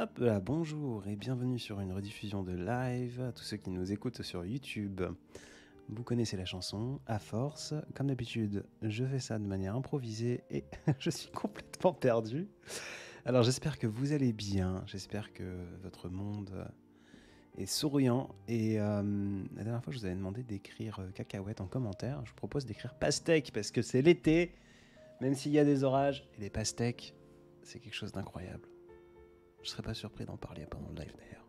Hop là, bonjour et bienvenue sur une rediffusion de live à tous ceux qui nous écoutent sur YouTube. Vous connaissez la chanson, à force. Comme d'habitude, je fais ça de manière improvisée et je suis complètement perdu. Alors j'espère que vous allez bien, j'espère que votre monde est souriant. Et la dernière fois, je vous avais demandé d'écrire cacahuète en commentaire. Je vous propose d'écrire pastèque parce que c'est l'été, même s'il y a des orages. Et les pastèques, c'est quelque chose d'incroyable. Je serais pas surpris d'en parler pendant le live d'ailleurs.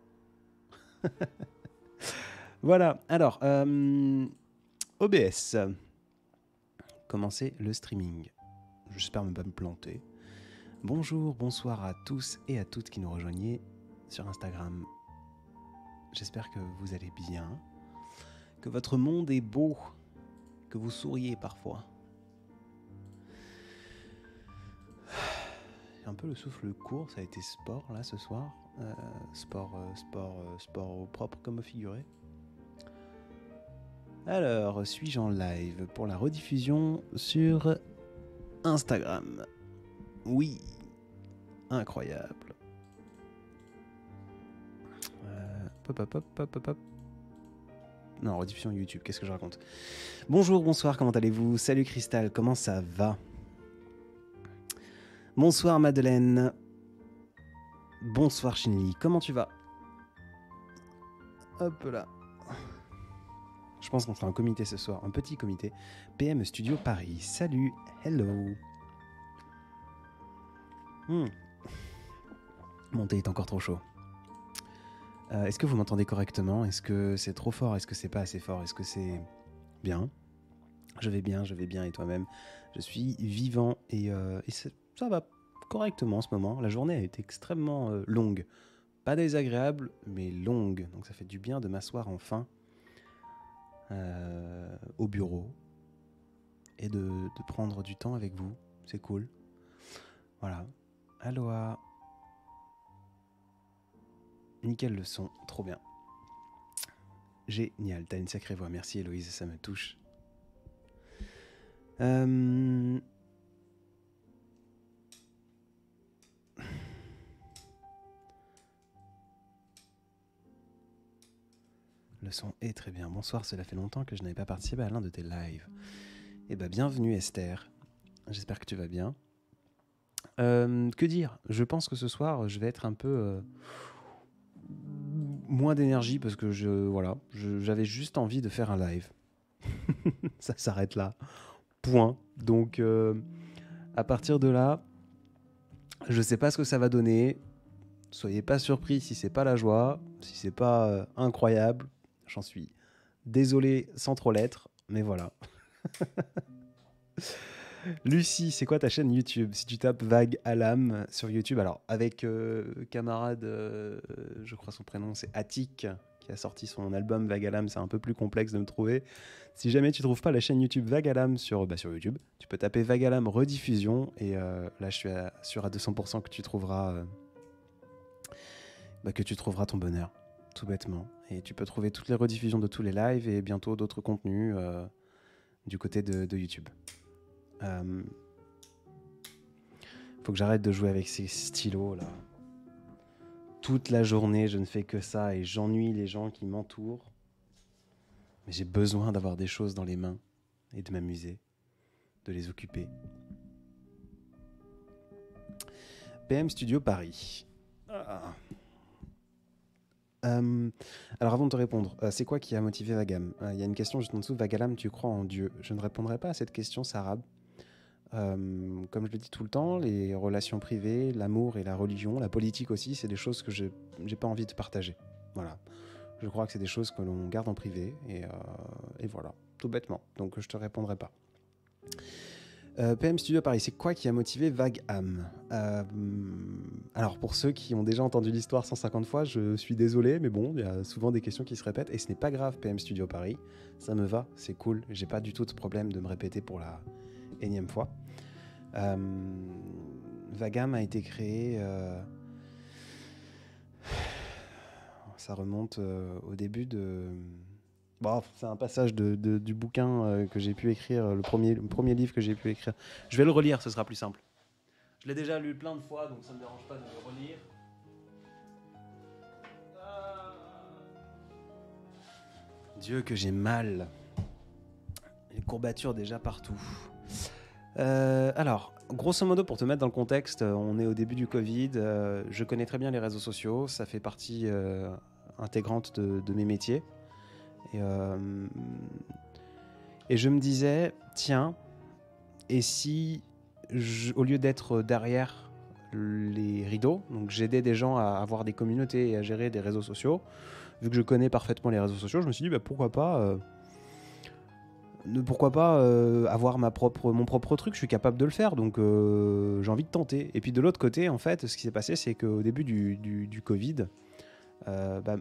Voilà, alors, OBS. Commencer le streaming. J'espère ne pas me planter. Bonjour, bonsoir à tous et à toutes qui nous rejoignez sur Instagram. J'espère que vous allez bien, que votre monde est beau, que vous souriez parfois. Un peu le souffle court, ça a été sport là ce soir. Sport au propre comme au figuré. Alors, suis-je en live pour la rediffusion sur Instagram? Oui, incroyable. Hop. Non, rediffusion YouTube, qu'est-ce que je raconte? Bonjour, bonsoir, comment allez-vous? Salut Cristal, comment ça va? Bonsoir Madeleine. Bonsoir Shinli, comment tu vas? Hop là. Je pense qu'on fera un comité ce soir, un petit comité. PM Studio Paris, salut, hello. Mon thé est encore trop chaud. Est-ce que vous m'entendez correctement? Est-ce que c'est trop fort? Est-ce que c'est pas assez fort? Est-ce que c'est bien? Je vais bien, et toi-même? Je suis vivant et ça va correctement en ce moment. La journée a été extrêmement longue. Pas désagréable, mais longue. Donc ça fait du bien de m'asseoir enfin au bureau et de prendre du temps avec vous. C'est cool. Voilà. Aloha. Nickel le son, trop bien. Génial, t'as une sacrée voix. Merci Héloïse, ça me touche. Le son est très bien. Bonsoir, cela fait longtemps que je n'avais pas participé à l'un de tes lives. Eh ben, bienvenue Esther. J'espère que tu vas bien. Que dire? Je pense que ce soir, je vais être un peu moins d'énergie parce que j'avais juste envie de faire un live. Ça s'arrête là. Point. Donc, à partir de là, je sais pas ce que ça va donner. Soyez pas surpris si c'est pas la joie, si c'est pas incroyable. J'en suis désolé sans trop l'être, mais voilà. Lucie, c'est quoi ta chaîne YouTube? Si tu tapes Vague à l'âme sur YouTube, alors avec camarade, je crois son prénom c'est Attic, qui a sorti son album Vague à l'âme, c'est un peu plus complexe de me trouver. Si jamais tu trouves pas la chaîne YouTube Vague à l'âme sur YouTube, tu peux taper Vague à l'âme rediffusion et là je suis sûr à 200% que tu trouveras ton bonheur, tout bêtement. Et tu peux trouver toutes les rediffusions de tous les lives et bientôt d'autres contenus du côté de YouTube. Faut que j'arrête de jouer avec ces stylos là. Toute la journée, je ne fais que ça et j'ennuie les gens qui m'entourent. Mais j'ai besoin d'avoir des choses dans les mains et de m'amuser, de les occuper. PM Studio Paris. Alors avant de te répondre, c'est quoi qui a motivé Vagam? Il y a une question juste en dessous. Vagalam, tu crois en Dieu? Je ne répondrai pas à cette question, Sarab. Comme je le dis tout le temps, les relations privées, l'amour et la religion, la politique aussi, c'est des choses que j'ai pas envie de partager. Voilà. Je crois que c'est des choses que l'on garde en privé et voilà, tout bêtement. Donc je te répondrai pas. PM Studio Paris, c'est quoi qui a motivé Vague Âme? Alors pour ceux qui ont déjà entendu l'histoire 150 fois, je suis désolé, mais bon, il y a souvent des questions qui se répètent et ce n'est pas grave. PM Studio Paris, ça me va, c'est cool, j'ai pas du tout de problème de me répéter pour la énième fois. Vague Âme a été créé, ça remonte au début de... Bon, c'est un passage du bouquin que j'ai pu écrire, le premier livre que j'ai pu écrire. Je vais le relire, ce sera plus simple. Je l'ai déjà lu plein de fois, donc ça ne me dérange pas de le relire. Dieu que j'ai mal. Les courbatures déjà partout. Alors, grosso modo, pour te mettre dans le contexte, on est au début du Covid. Je connais très bien les réseaux sociaux. Ça fait partie intégrante de mes métiers. Et je me disais, tiens, et si, au lieu d'être derrière les rideaux, donc j'aidais des gens à avoir des communautés et à gérer des réseaux sociaux, vu que je connais parfaitement les réseaux sociaux, je me suis dit, pourquoi pas avoir mon propre truc, je suis capable de le faire, donc j'ai envie de tenter. Et puis de l'autre côté, en fait, ce qui s'est passé, c'est qu'au début du Covid,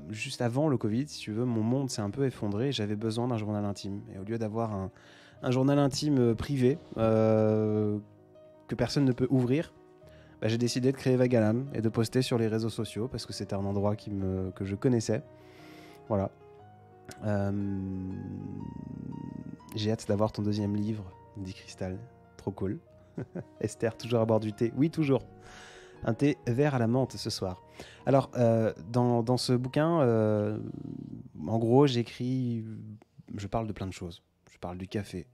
juste avant le Covid, si tu veux, mon monde s'est un peu effondré et j'avais besoin d'un journal intime. Et au lieu d'avoir un journal intime privé que personne ne peut ouvrir, j'ai décidé de créer Vagalam et de poster sur les réseaux sociaux parce que c'était un endroit que je connaissais. Voilà. J'ai hâte d'avoir ton deuxième livre, dit Cristal. Trop cool. Esther, toujours à boire du thé. Oui, toujours. Un thé vert à la menthe ce soir. Alors, dans ce bouquin, en gros, je parle de plein de choses. Je parle du café.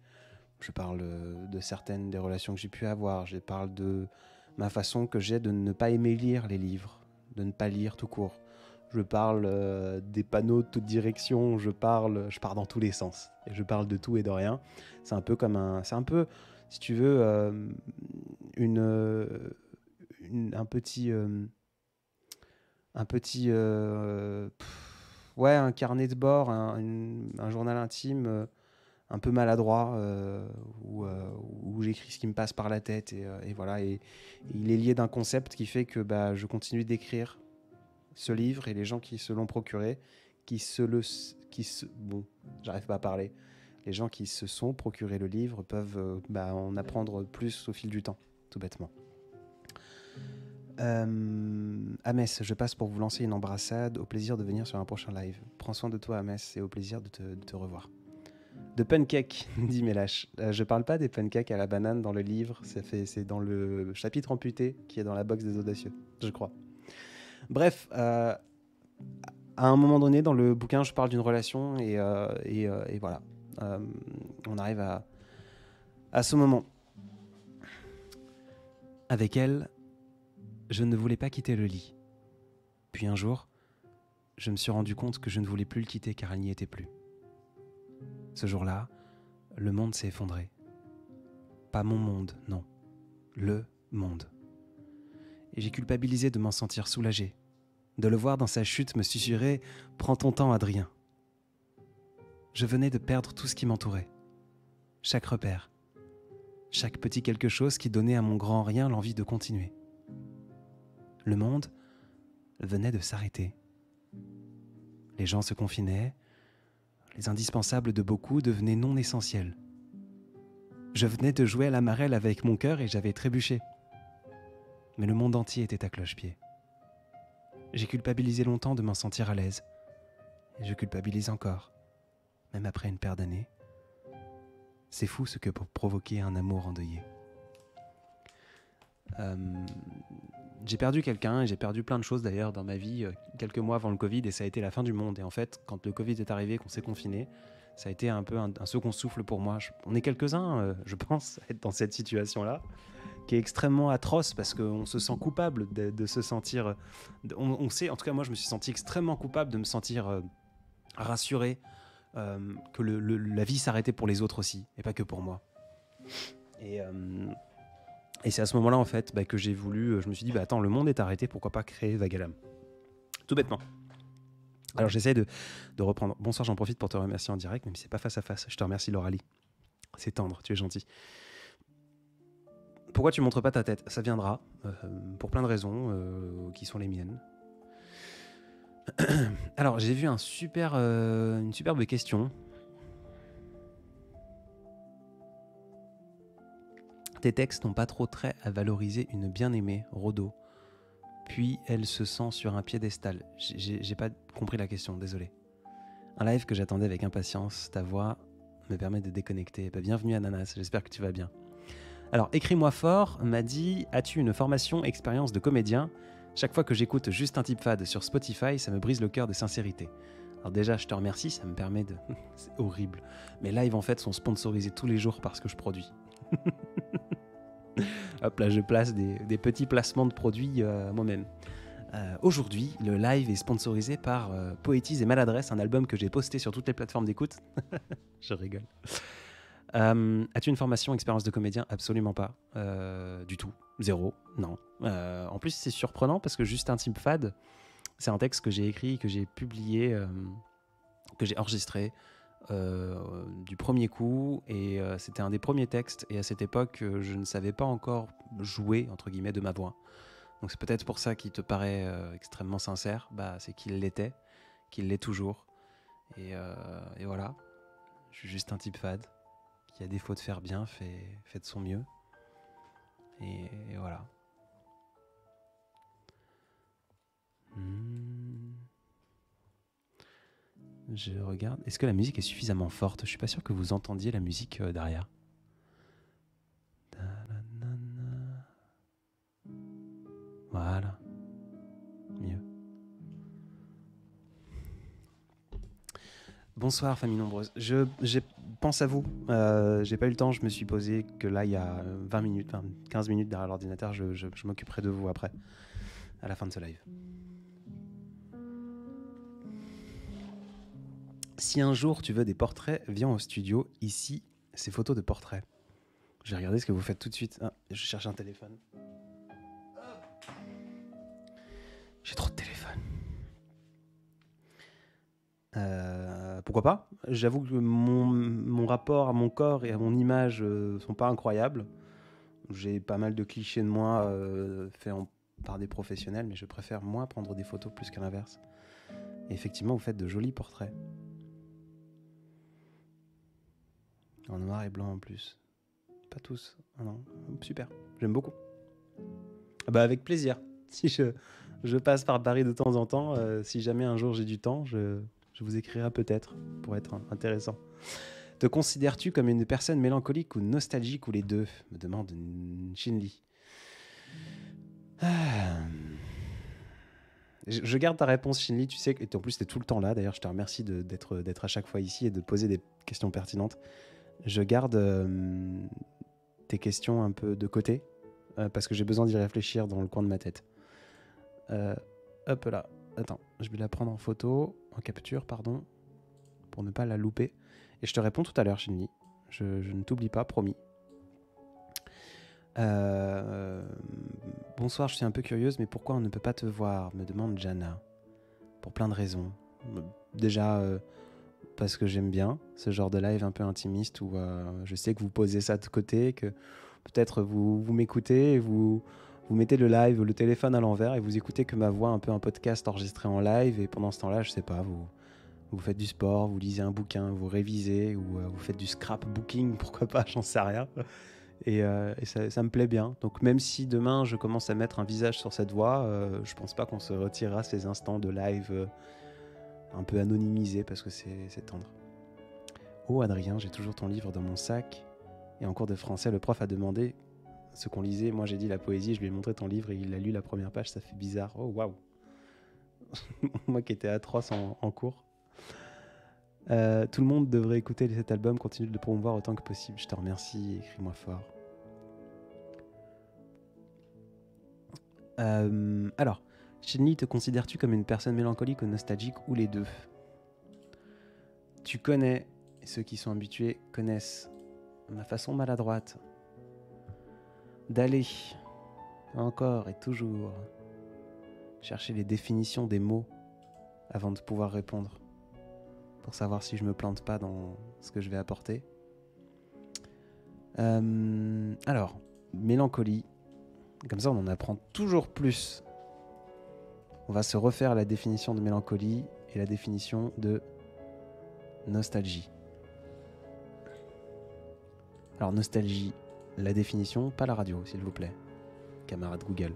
Je parle de certaines des relations que j'ai pu avoir. Je parle de ma façon que j'ai de ne pas aimer lire les livres, de ne pas lire tout court. Je parle des panneaux de toute direction. Je pars dans tous les sens. Et je parle de tout et de rien. C'est un peu comme si tu veux, un carnet de bord, un journal intime un peu maladroit où j'écris ce qui me passe par la tête et voilà, et il est lié d'un concept qui fait que je continue d'écrire ce livre et les gens qui se l'ont procuré, j'arrive pas à parler, les gens qui se sont procuré le livre peuvent en apprendre plus au fil du temps, tout bêtement. Amès, je passe pour vous lancer une embrassade. Au plaisir de venir sur un prochain live. Prends soin de toi, Amès, et au plaisir de te revoir. De pancakes, dit Mélache. Je parle pas des pancakes à la banane dans le livre. C'est dans le chapitre amputé qui est dans la box des audacieux, je crois. Bref, à un moment donné dans le bouquin, je parle d'une relation et voilà. On arrive à ce moment. Avec elle, je ne voulais pas quitter le lit. Puis un jour, je me suis rendu compte que je ne voulais plus le quitter car elle n'y était plus. Ce jour-là, le monde s'est effondré. Pas mon monde, non. Le monde. Et j'ai culpabilisé de m'en sentir soulagé. De le voir dans sa chute me susurrer « Prends ton temps, Adrien ». Je venais de perdre tout ce qui m'entourait. Chaque repère. Chaque petit quelque chose qui donnait à mon grand rien l'envie de continuer. Le monde venait de s'arrêter. Les gens se confinaient, les indispensables de beaucoup devenaient non essentiels. Je venais de jouer à la marelle avec mon cœur et j'avais trébuché. Mais le monde entier était à cloche-pied. J'ai culpabilisé longtemps de m'en sentir à l'aise. Et je culpabilise encore, même après une paire d'années. C'est fou ce que peut provoquer un amour endeuillé. J'ai perdu quelqu'un et j'ai perdu plein de choses d'ailleurs dans ma vie quelques mois avant le Covid et ça a été la fin du monde. Et en fait, quand le Covid est arrivé, qu'on s'est confiné, ça a été un peu un second souffle pour moi. On est quelques-uns, je pense, à être dans cette situation-là, qui est extrêmement atroce parce qu'on se sent coupable de se sentir... On sait, en tout cas moi je me suis senti extrêmement coupable de me sentir rassuré que la vie s'arrêtait pour les autres aussi et pas que pour moi. Et c'est à ce moment-là, en fait, que j'ai voulu... Je me suis dit, attends, le monde est arrêté, pourquoi pas créer Vagalam ? Tout bêtement. Alors, j'essaie de reprendre. Bonsoir, j'en profite pour te remercier en direct, même si c'est pas face à face. Je te remercie, Lauralie. C'est tendre, tu es gentil. Pourquoi tu montres pas ta tête ? Ça viendra, pour plein de raisons qui sont les miennes. Alors, j'ai vu une superbe question. Tes textes n'ont pas trop trait à valoriser une bien-aimée, Rodo. Puis elle se sent sur un piédestal. J'ai pas compris la question, désolé. Un live que j'attendais avec impatience. Ta voix me permet de déconnecter. Bienvenue Ananas, j'espère que tu vas bien. Alors, Écris-moi fort m'a dit « As-tu une formation, expérience de comédien ? Chaque fois que j'écoute juste un type fade sur Spotify, ça me brise le cœur de sincérité. Alors déjà, je te remercie, ça me permet de... C'est horrible. Mes lives, en fait, sont sponsorisés tous les jours parce que je produis. Hop là, je place des petits placements de produits moi-même. Aujourd'hui, le live est sponsorisé par Poétise et Maladresse, un album que j'ai posté sur toutes les plateformes d'écoute. Je rigole. As-tu une formation, expérience de comédien? Absolument pas. Du tout. Zéro. Non. En plus, c'est surprenant parce que Juste un type fade, c'est un texte que j'ai écrit, que j'ai publié, que j'ai enregistré du premier coup. Et c'était un des premiers textes. Et à cette époque, je ne savais pas encore jouer, entre guillemets, de ma voix. Donc c'est peut-être pour ça qu'il te paraît extrêmement sincère. Bah, c'est qu'il l'était, qu'il l'est toujours. Et voilà. Je suis juste un type fade qui, à défaut de faire bien, fait de son mieux. Et voilà. Je regarde. Est-ce que la musique est suffisamment forte? Je suis pas sûr que vous entendiez la musique derrière. Voilà. Mieux. Bonsoir famille nombreuse. Je pense à vous. J'ai pas eu le temps, je me suis posé que là il y a 20 minutes, 15 minutes derrière l'ordinateur. Je m'occuperai de vous après, à la fin de ce live. Si un jour tu veux des portraits, viens au studio. Ici, c'est photos de portraits. Je vais regarder ce que vous faites tout de suite. Ah, je cherche un téléphone. J'ai trop de téléphone. Pourquoi pas? J'avoue que mon rapport à mon corps et à mon image sont pas incroyables. J'ai pas mal de clichés de moi faits par des professionnels, mais je préfère moi prendre des photos plus qu'à l'inverse. Et effectivement, vous faites de jolis portraits. En noir et blanc en plus. Pas tous. Ah non, super. J'aime beaucoup. Bah avec plaisir. Si je passe par Paris de temps en temps, si jamais un jour j'ai du temps, je vous écrirai peut-être pour être intéressant. Te considères-tu comme une personne mélancolique ou nostalgique ou les deux? Me demande Shinli. Je garde ta réponse, Shinli. Tu sais que en plus t'es tout le temps là. D'ailleurs, je te remercie d'être à chaque fois ici et de poser des questions pertinentes. Je garde tes questions un peu de côté parce que j'ai besoin d'y réfléchir dans le coin de ma tête. Hop là. Attends, je vais la prendre en photo, en capture, pardon, pour ne pas la louper. Et je te réponds tout à l'heure, Shinli. Je ne t'oublie pas, promis. Bonsoir, je suis un peu curieuse, mais pourquoi on ne peut pas te voir? Me demande Jana. Pour plein de raisons. Déjà, parce que j'aime bien ce genre de live un peu intimiste où je sais que vous posez ça de côté, que peut-être vous m'écoutez, et vous mettez le live, le téléphone à l'envers et vous écoutez que ma voix, un peu un podcast enregistré en live. Et pendant ce temps-là, je sais pas, vous faites du sport, vous lisez un bouquin, vous révisez ou vous faites du scrapbooking, pourquoi pas, j'en sais rien. Et ça me plaît bien. Donc même si demain je commence à mettre un visage sur cette voix, je pense pas qu'on se retirera ces instants de live un peu anonymisés parce que c'est tendre. Oh Adrien, j'ai toujours ton livre dans mon sac. Et en cours de français, le prof a demandé ce qu'on lisait. Moi j'ai dit la poésie, je lui ai montré ton livre et il a lu la première page, ça fait bizarre. Oh waouh. Moi qui étais atroce en cours. Tout le monde devrait écouter cet album, continue de le promouvoir autant que possible. Je te remercie, écris-moi fort. Alors, Shinli, te considères-tu comme une personne mélancolique ou nostalgique ou les deux? Tu connais, et ceux qui sont habitués connaissent, ma façon maladroite d'aller encore et toujours chercher les définitions des mots avant de pouvoir répondre, pour savoir si je me plante pas dans ce que je vais apporter. Alors, mélancolie, comme ça on en apprend toujours plus. On va se refaire la définition de mélancolie et la définition de nostalgie. Alors nostalgie, la définition, pas la radio s'il vous plaît, camarade Google.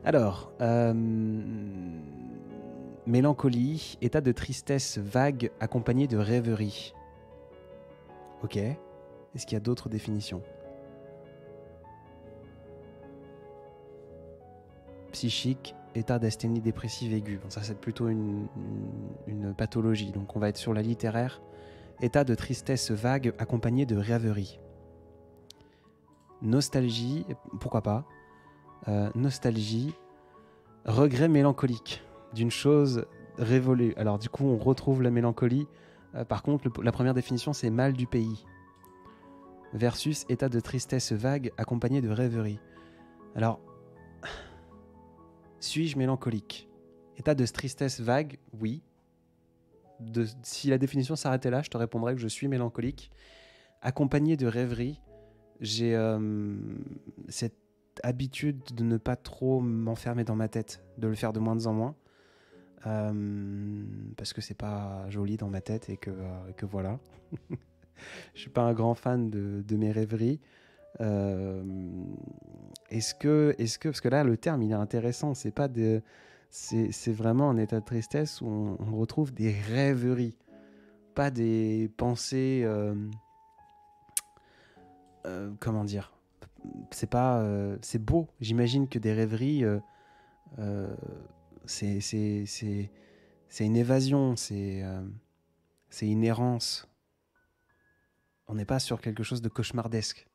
Alors, mélancolie, état de tristesse vague accompagné de rêverie. Ok, est-ce qu'il y a d'autres définitions? Psychique, état d'asthénie dépressive aiguë. Bon, ça, c'est plutôt une pathologie. Donc, on va être sur la littéraire. État de tristesse vague accompagné de rêverie. Nostalgie, pourquoi pas. Nostalgie, regret mélancolique d'une chose révolue. Alors, du coup, on retrouve la mélancolie. Par contre, la première définition, c'est mal du pays. Versus état de tristesse vague accompagné de rêverie. Alors, suis-je mélancolique? État de tristesse vague, oui. Si la définition s'arrêtait là, je te répondrais que je suis mélancolique. Accompagné de rêverie, j'ai cette habitude de ne pas trop m'enfermer dans ma tête, de le faire de moins en moins. Parce que c'est pas joli dans ma tête et que voilà. Je suis pas un grand fan de mes rêveries. Est-ce que parce que là le terme il est intéressant, c'est pas de c'est vraiment un état de tristesse où on retrouve des rêveries, pas des pensées comment dire, c'est pas c'est beau, j'imagine que des rêveries c'est une évasion, c'est une errance. On n'est pas sur quelque chose de cauchemardesque,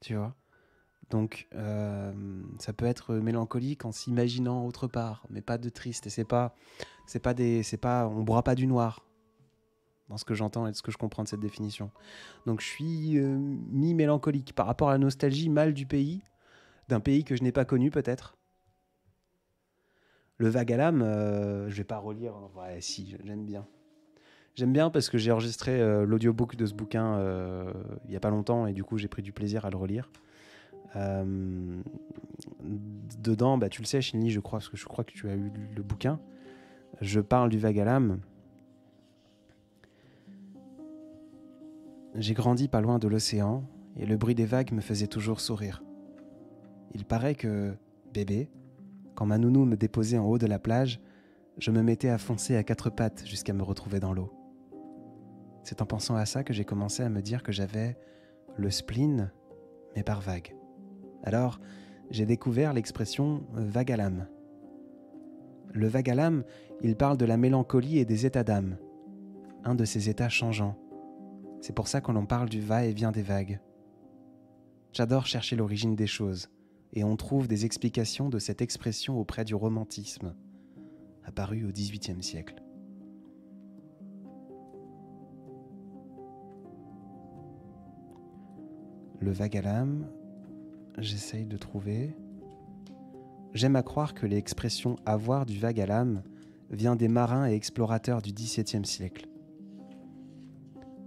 tu vois. Donc, ça peut être mélancolique en s'imaginant autre part, mais pas de triste. Et on boira pas du noir, dans ce que j'entends et de ce que je comprends de cette définition. Donc, je suis mi-mélancolique par rapport à la nostalgie, mal du pays, d'un pays que je n'ai pas connu peut-être. Le vague à l'âme, je vais pas relire. Ouais, si, j'aime bien. J'aime bien parce que j'ai enregistré l'audiobook de ce bouquin il y a pas longtemps et du coup j'ai pris du plaisir à le relire. Dedans, bah, tu le sais, Shinli, je crois, parce que je crois que tu as eu le bouquin. Je parle du vague à l'âme. J'ai grandi pas loin de l'océan et le bruit des vagues me faisait toujours sourire. Il paraît que, bébé, quand ma nounou me déposait en haut de la plage, je me mettais à foncer à quatre pattes jusqu'à me retrouver dans l'eau. C'est en pensant à ça que j'ai commencé à me dire que j'avais le spleen, mais par vague. Alors, j'ai découvert l'expression vague à l'âme. Le vague à l'âme, il parle de la mélancolie et des états d'âme, un de ces états changeants. C'est pour ça qu'on en parle du va-et-vient des vagues. J'adore chercher l'origine des choses, et on trouve des explications de cette expression auprès du romantisme, apparu au XVIIIe siècle. Le vague à l'âme, j'essaye de trouver. J'aime à croire que l'expression « avoir du vague à l'âme » vient des marins et explorateurs du XVIIe siècle.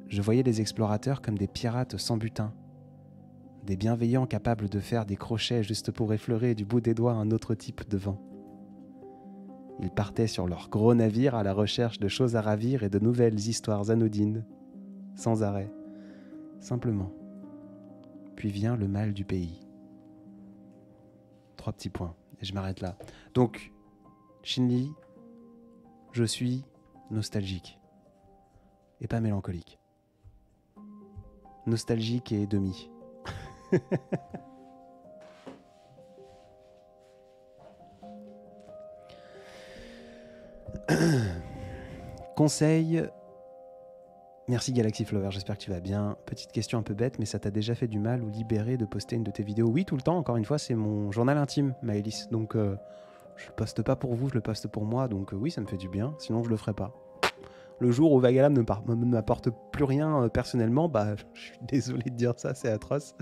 Je voyais les explorateurs comme des pirates sans butin, des bienveillants capables de faire des crochets juste pour effleurer du bout des doigts un autre type de vent. Ils partaient sur leur gros navire à la recherche de choses à ravir et de nouvelles histoires anodines, sans arrêt, simplement. Puis vient le mal du pays. 3 petits points, et je m'arrête là. Donc, Shinli, je suis nostalgique, et pas mélancolique. Nostalgique et demi. Conseil. Merci Galaxy Flower, j'espère que tu vas bien. Petite question un peu bête, mais ça t'a déjà fait du mal ou libéré de poster une de tes vidéos? Oui, tout le temps, encore une fois, c'est mon journal intime, Maëlys. Donc, je le poste pas pour vous, je le poste pour moi. Donc, oui, ça me fait du bien, sinon je le ferai pas. Le jour où Vague à l'âme ne m'apporte plus rien personnellement, bah, je suis désolé de dire ça, c'est atroce,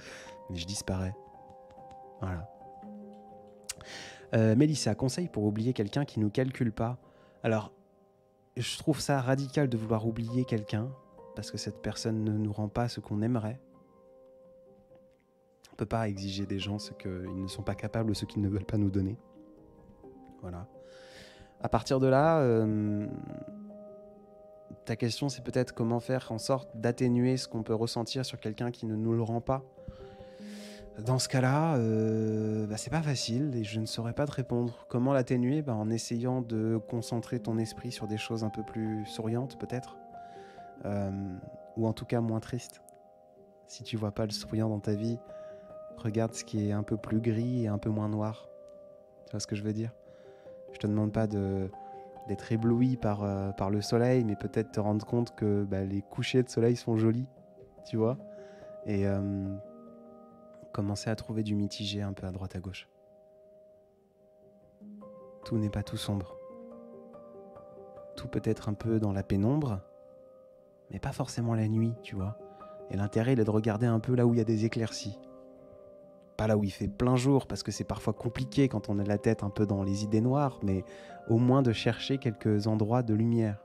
mais je disparais. Voilà. Mélissa, conseil pour oublier quelqu'un qui nous calcule pas. Alors, je trouve ça radical de vouloir oublier quelqu'un, parce que cette personne ne nous rend pas ce qu'on aimerait. On ne peut pas exiger des gens ce qu'ils ne sont pas capables ou ce qu'ils ne veulent pas nous donner. Voilà. À partir de là, ta question c'est peut-être comment faire en sorte d'atténuer ce qu'on peut ressentir sur quelqu'un qui ne nous le rend pas. Dans ce cas-là, c'est pas facile et je ne saurais pas te répondre. Comment l'atténuer? En essayant de concentrer ton esprit sur des choses un peu plus souriantes peut-être. Ou en tout cas moins tristes. Si tu vois pas le souriant dans ta vie, regarde ce qui est un peu plus gris et un peu moins noir. Tu vois ce que je veux dire? Je te demande pas d'être ébloui par le soleil, mais peut-être te rendre compte que les couchers de soleil sont jolis, tu vois, et commencer à trouver du mitigé un peu à droite à gauche. Tout n'est pas tout sombre. Tout peut être un peu dans la pénombre, mais pas forcément la nuit, tu vois. Et l'intérêt, il est de regarder un peu là où il y a des éclaircies. Pas là où il fait plein jour, parce que c'est parfois compliqué quand on a la tête un peu dans les idées noires, mais au moins de chercher quelques endroits de lumière.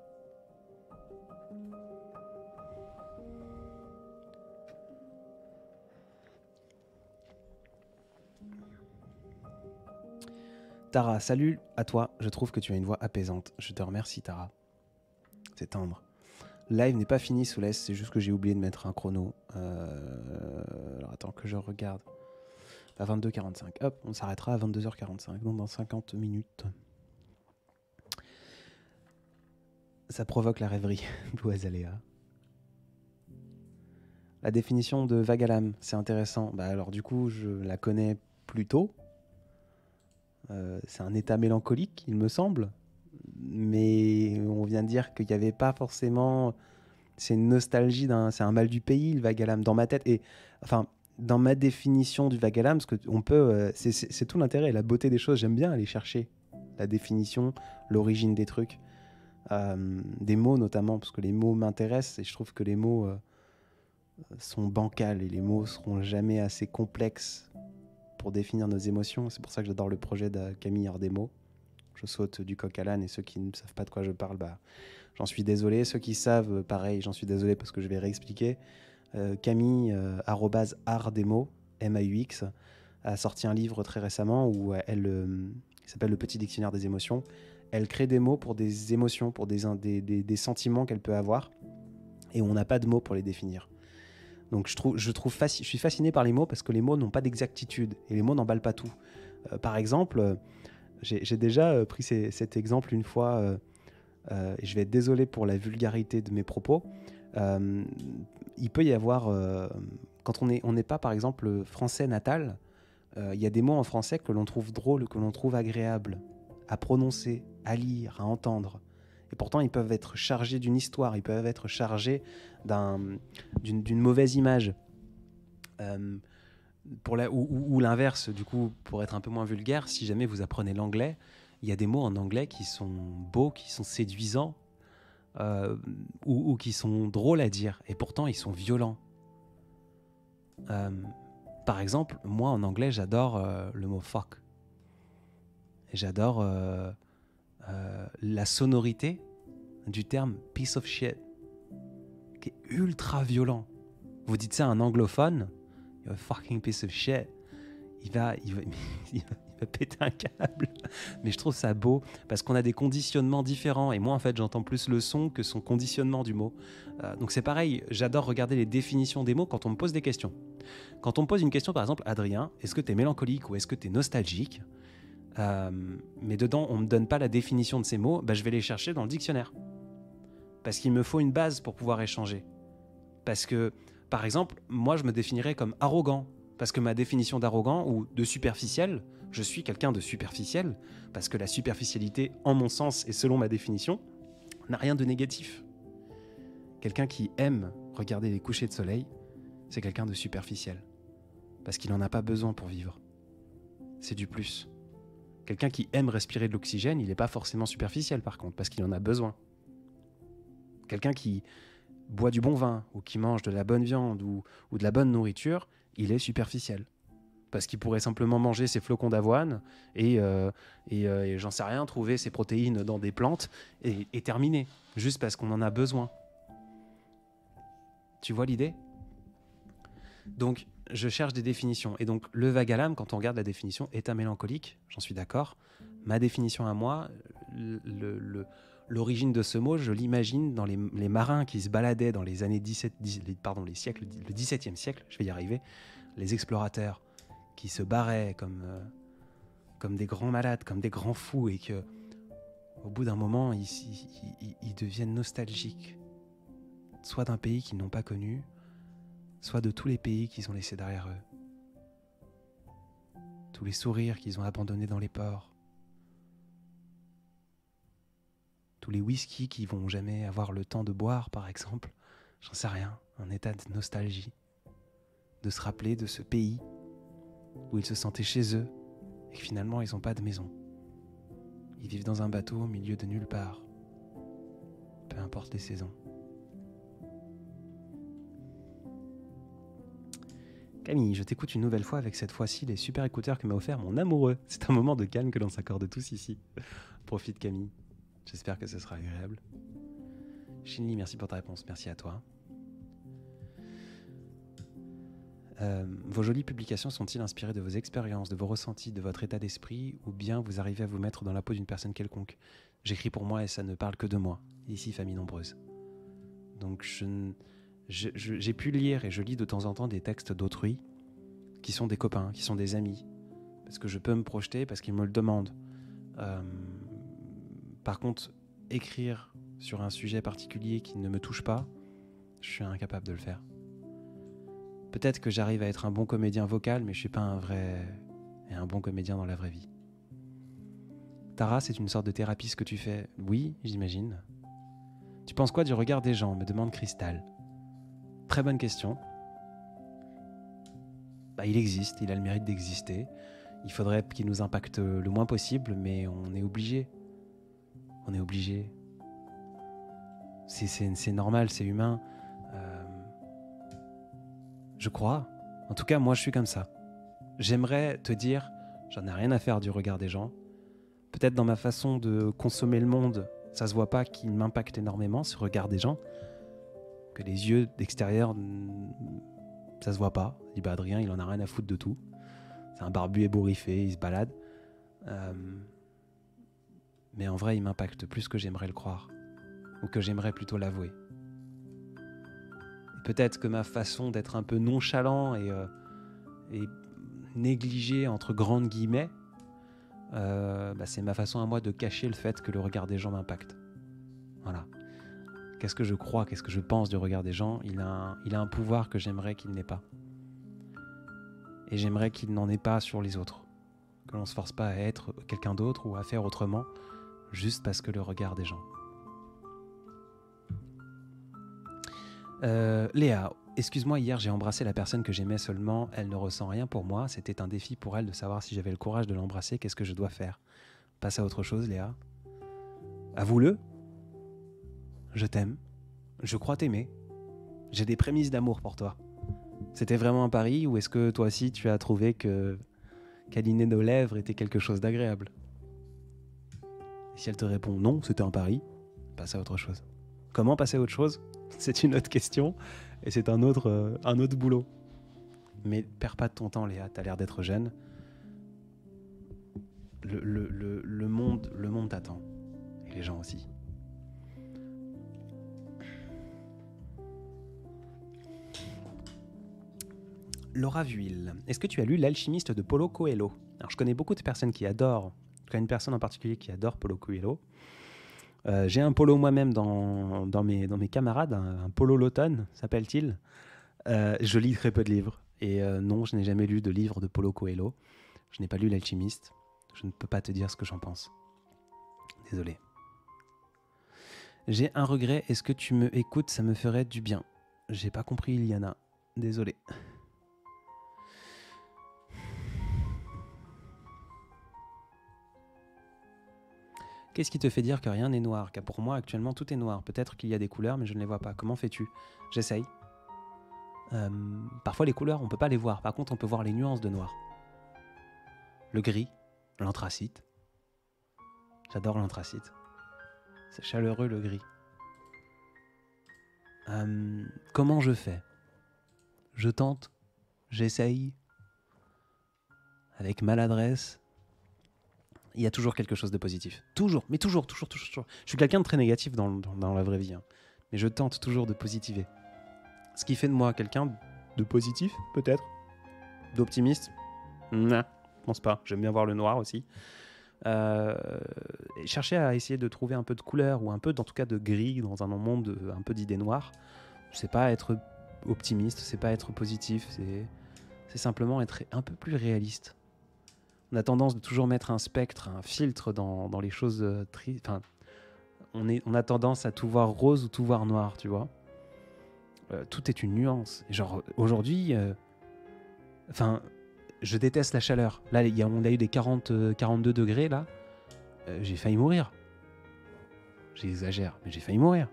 Tara, salut à toi, je trouve que tu as une voix apaisante. Je te remercie Tara. C'est tendre. Live n'est pas fini Soulès, c'est juste que j'ai oublié de mettre un chrono. Alors attends que je regarde. À 22h45. Hop, on s'arrêtera à 22h45, donc dans 50 minutes. Ça provoque la rêverie, Blue Azalea. La définition de vague à l'âme, c'est intéressant. Alors du coup, je la connais plutôt. C'est un état mélancolique, il me semble. Mais on vient de dire qu'il n'y avait pas forcément... C'est une nostalgie, c'est un mal du pays, le vague à l'âme, dans ma tête. Et enfin, dans ma définition du vague à l'âme, parce qu'on peut... c'est tout l'intérêt, la beauté des choses. J'aime bien aller chercher la définition, l'origine des trucs. Des mots notamment, parce que les mots m'intéressent et je trouve que les mots sont bancals et les mots seront jamais assez complexes pour définir nos émotions. C'est pour ça que j'adore le projet de Camille Ardemo. Je saute du coq à l'âne et ceux qui ne savent pas de quoi je parle, j'en suis désolé. Ceux qui savent, pareil, j'en suis désolé parce que je vais réexpliquer. Camille, @ardemo, M-A-U-X, a sorti un livre très récemment où il s'appelle Le Petit Dictionnaire des émotions. Elle crée des mots pour des émotions, pour des sentiments qu'elle peut avoir, et on n'a pas de mots pour les définir. Donc je suis fasciné par les mots parce que les mots n'ont pas d'exactitude et les mots n'emballent pas tout. Par exemple, j'ai déjà pris cet exemple une fois, et je vais être désolé pour la vulgarité de mes propos. Il peut y avoir, quand on n'est pas par exemple français natal, il y a des mots en français que l'on trouve drôles, que l'on trouve agréables à prononcer, à lire, à entendre. Et pourtant, ils peuvent être chargés d'une histoire, ils peuvent être chargés d'une mauvaise image. Ou l'inverse, du coup, pour être un peu moins vulgaire, si jamais vous apprenez l'anglais, il y a des mots en anglais qui sont beaux, qui sont séduisants, ou qui sont drôles à dire, et pourtant ils sont violents. Par exemple, moi en anglais, j'adore le mot fuck. Et j'adore la sonorité du terme piece of shit, qui est ultra violent. Vous dites ça à un anglophone, you're a fucking piece of shit, il va péter un câble. Mais je trouve ça beau parce qu'on a des conditionnements différents et moi en fait j'entends plus le son que son conditionnement du mot. Donc c'est pareil, j'adore regarder les définitions des mots quand on me pose des questions. Quand on me pose une question par exemple, Adrien, est-ce que tu es mélancolique ou est-ce que tu es nostalgique, mais dedans on me donne pas la définition de ces mots, je vais les chercher dans le dictionnaire parce qu'il me faut une base pour pouvoir échanger. Parce que par exemple moi je me définirais comme arrogant. Parce que ma définition d'arrogant ou de superficiel, je suis quelqu'un de superficiel, parce que la superficialité, en mon sens et selon ma définition, n'a rien de négatif. Quelqu'un qui aime regarder les couchers de soleil, c'est quelqu'un de superficiel, parce qu'il n'en a pas besoin pour vivre. C'est du plus. Quelqu'un qui aime respirer de l'oxygène, il n'est pas forcément superficiel par contre, parce qu'il en a besoin. Quelqu'un qui boit du bon vin, ou qui mange de la bonne viande, ou de la bonne nourriture, il est superficiel. Parce qu'il pourrait simplement manger ses flocons d'avoine et j'en sais rien, trouver ses protéines dans des plantes et terminer, juste parce qu'on en a besoin. Tu vois l'idée ? Donc, je cherche des définitions. Et donc, le vague à l'âme, quand on regarde la définition, est un mélancolique, j'en suis d'accord. Ma définition à moi, l'origine de ce mot, je l'imagine dans les marins qui se baladaient dans les années le 17e siècle, je vais y arriver, les explorateurs qui se barraient comme des grands malades, comme des grands fous, et que au bout d'un moment, ils deviennent nostalgiques, soit d'un pays qu'ils n'ont pas connu, soit de tous les pays qu'ils ont laissés derrière eux. Tous les sourires qu'ils ont abandonnés dans les ports, tous les whiskies qui vont jamais avoir le temps de boire, par exemple. J'en sais rien. Un état de nostalgie. De se rappeler de ce pays où ils se sentaient chez eux et que finalement ils n'ont pas de maison. Ils vivent dans un bateau au milieu de nulle part. Peu importe les saisons. Camille, je t'écoute une nouvelle fois avec cette fois-ci les super écouteurs que m'a offert mon amoureux. C'est un moment de calme que l'on s'accorde tous ici. Profite Camille. J'espère que ce sera agréable. Shinli, merci pour ta réponse. Merci à toi. Vos jolies publications sont-ils inspirées de vos expériences, de vos ressentis, de votre état d'esprit, ou bien vous arrivez à vous mettre dans la peau d'une personne quelconque? J'écris pour moi et ça ne parle que de moi. Ici, famille nombreuse. Donc j'ai pu lire et je lis de temps en temps des textes d'autrui qui sont des copains, qui sont des amis, parce que je peux me projeter, parce qu'ils me le demandent. Par contre, écrire sur un sujet particulier qui ne me touche pas, je suis incapable de le faire. Peut-être que j'arrive à être un bon comédien vocal, mais je suis pas un vrai et un bon comédien dans la vraie vie. Tara, c'est une sorte de thérapie ce que tu fais? Oui, j'imagine. Tu penses quoi du regard des gens? Me demande Cristal. Très bonne question. Il existe, il a le mérite d'exister. Il faudrait qu'il nous impacte le moins possible, mais on est obligé. On est obligé. C'est normal, c'est humain. Je crois. En tout cas, moi, je suis comme ça. J'aimerais te dire, j'en ai rien à faire du regard des gens. Peut-être dans ma façon de consommer le monde, ça se voit pas qu'il m'impacte énormément, ce regard des gens. Que les yeux d'extérieur, ça se voit pas. Il dit, Adrien, il en a rien à foutre de tout. C'est un barbu ébouriffé, il se balade. Mais en vrai, il m'impacte plus que j'aimerais le croire. Ou que j'aimerais plutôt l'avouer. Et peut-être que ma façon d'être un peu nonchalant et négligé, entre grandes guillemets, c'est ma façon à moi de cacher le fait que le regard des gens m'impacte. Voilà. Qu'est-ce que je crois, qu'est-ce que je pense du regard des gens? Il a un pouvoir que j'aimerais qu'il n'ait pas. Et j'aimerais qu'il n'en ait pas sur les autres. Que l'on ne se force pas à être quelqu'un d'autre ou à faire autrement, juste parce que le regard des gens. Léa, excuse-moi, hier j'ai embrassé la personne que j'aimais seulement, elle ne ressent rien pour moi, c'était un défi pour elle de savoir si j'avais le courage de l'embrasser, qu'est-ce que je dois faire? Passe à autre chose, Léa. Avoue-le. Je t'aime. Je crois t'aimer. J'ai des prémices d'amour pour toi. C'était vraiment un pari ou est-ce que toi aussi tu as trouvé que câliner nos lèvres était quelque chose d'agréable? Et si elle te répond non, c'était un pari, passe à autre chose. Comment passer à autre chose? C'est une autre question et c'est un autre boulot. Mais perds pas de ton temps, Léa, t'as l'air d'être jeune. Le monde t'attend. Et les gens aussi. Laura Vuille, est-ce que tu as lu L'Alchimiste de Paulo Coelho? Alors, je connais beaucoup de personnes qui adorent. Je connais une personne en particulier qui adore Paulo Coelho. J'ai un polo moi-même dans mes camarades, un polo l'automne, s'appelle-t-il. Je lis très peu de livres. Et non, je n'ai jamais lu de livre de Paulo Coelho. Je n'ai pas lu L'Alchimiste. Je ne peux pas te dire ce que j'en pense. Désolé. J'ai un regret. Est-ce que tu me écoutes? Ça me ferait du bien. J'ai pas compris, Iliana. Désolé. Qu'est-ce qui te fait dire que rien n'est noir? Car pour moi, actuellement, tout est noir. Peut-être qu'il y a des couleurs, mais je ne les vois pas. Comment fais-tu? J'essaye. Parfois, les couleurs, on ne peut pas les voir. Par contre, on peut voir les nuances de noir. Le gris, l'anthracite. J'adore l'anthracite. C'est chaleureux, le gris. Comment je fais? Je tente. J'essaye. Avec maladresse. Il y a toujours quelque chose de positif. Toujours, mais toujours. Je suis quelqu'un de très négatif dans la vraie vie. Hein. Mais je tente toujours de positiver. Ce qui fait de moi quelqu'un de positif, peut-être. D'optimiste. Non, je pense pas. J'aime bien voir le noir aussi. Et chercher à essayer de trouver un peu de couleur, ou un peu, en tout cas, de gris dans un monde un peu d'idées noires. C'est pas être optimiste, c'est pas être positif, c'est simplement être un peu plus réaliste. On a tendance de toujours mettre un spectre, un filtre dans les choses tristes. Enfin, on a tendance à tout voir rose ou tout voir noir, tu vois. Tout est une nuance. Genre, aujourd'hui, je déteste la chaleur. Là, on a eu des 42 degrés, là. J'ai failli mourir. J'exagère, mais j'ai failli mourir.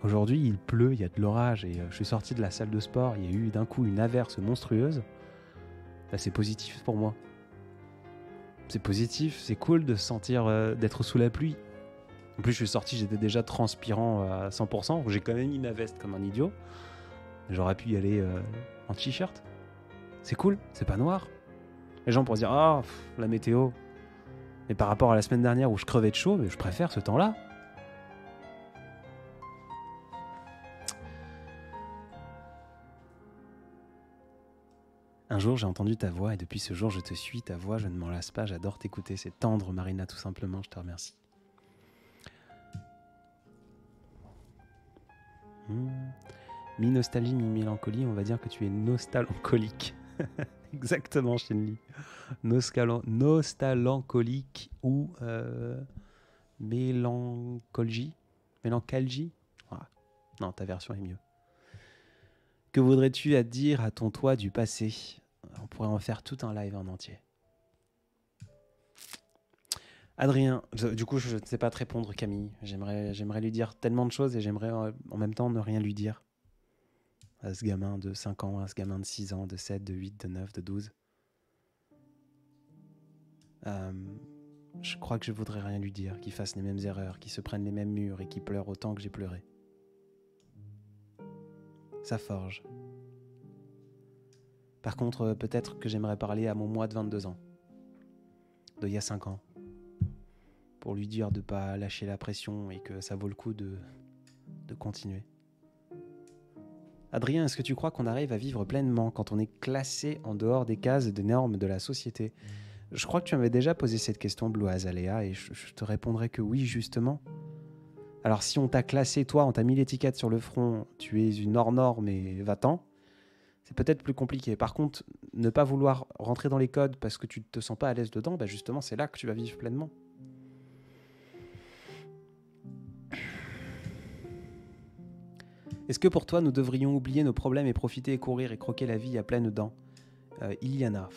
Aujourd'hui, il pleut, il y a de l'orage, et je suis sorti de la salle de sport, il y a eu d'un coup une averse monstrueuse. Là, c'est positif pour moi. C'est positif, c'est cool de se sentir d'être sous la pluie. En plus, je suis sorti, j'étais déjà transpirant à 100%. J'ai quand même mis ma veste comme un idiot. J'aurais pu y aller en t-shirt. C'est cool, c'est pas noir. Les gens pourraient dire « Ah, la météo ». Mais par rapport à la semaine dernière où je crevais de chaud, je préfère ce temps-là. Un jour, j'ai entendu ta voix et depuis ce jour, je te suis. Ta voix, je ne m'en lasse pas. J'adore t'écouter. C'est tendre, Marina, tout simplement. Je te remercie. Mi-nostalgie, mi-mélancolie. On va dire que tu es nostalancolique. Exactement, Shinli. Nostalancolique ou mélancolgie. Mélancalgie. Ah. Non, ta version est mieux. Que voudrais-tu à dire à ton toi du passé? On pourrait en faire tout un live en entier. Adrien, du coup, je ne sais pas te répondre, Camille. J'aimerais lui dire tellement de choses et j'aimerais en même temps ne rien lui dire. À ce gamin de 5 ans, à ce gamin de 6 ans, de 7, de 8, de 9, de 12. Je crois que je voudrais rien lui dire, qu'il fasse les mêmes erreurs, qu'il se prenne les mêmes murs et qu'il pleure autant que j'ai pleuré. Ça forge. Par contre, peut-être que j'aimerais parler à mon moi de 22 ans, d'il y a 5 ans, pour lui dire de ne pas lâcher la pression et que ça vaut le coup de continuer. Adrien, est-ce que tu crois qu'on arrive à vivre pleinement quand on est classé en dehors des cases et des normes de la société? Je crois que tu m'avais déjà posé cette question, Blue Azalea, et je te répondrais que oui, justement. Alors si on t'a classé, toi, on t'a mis l'étiquette sur le front, tu es une hors-norme et va-t'en, c'est peut-être plus compliqué. Par contre, ne pas vouloir rentrer dans les codes parce que tu ne te sens pas à l'aise dedans, justement, c'est là que tu vas vivre pleinement. Est-ce que pour toi, nous devrions oublier nos problèmes et profiter et courir et croquer la vie à pleines dents? Iliana,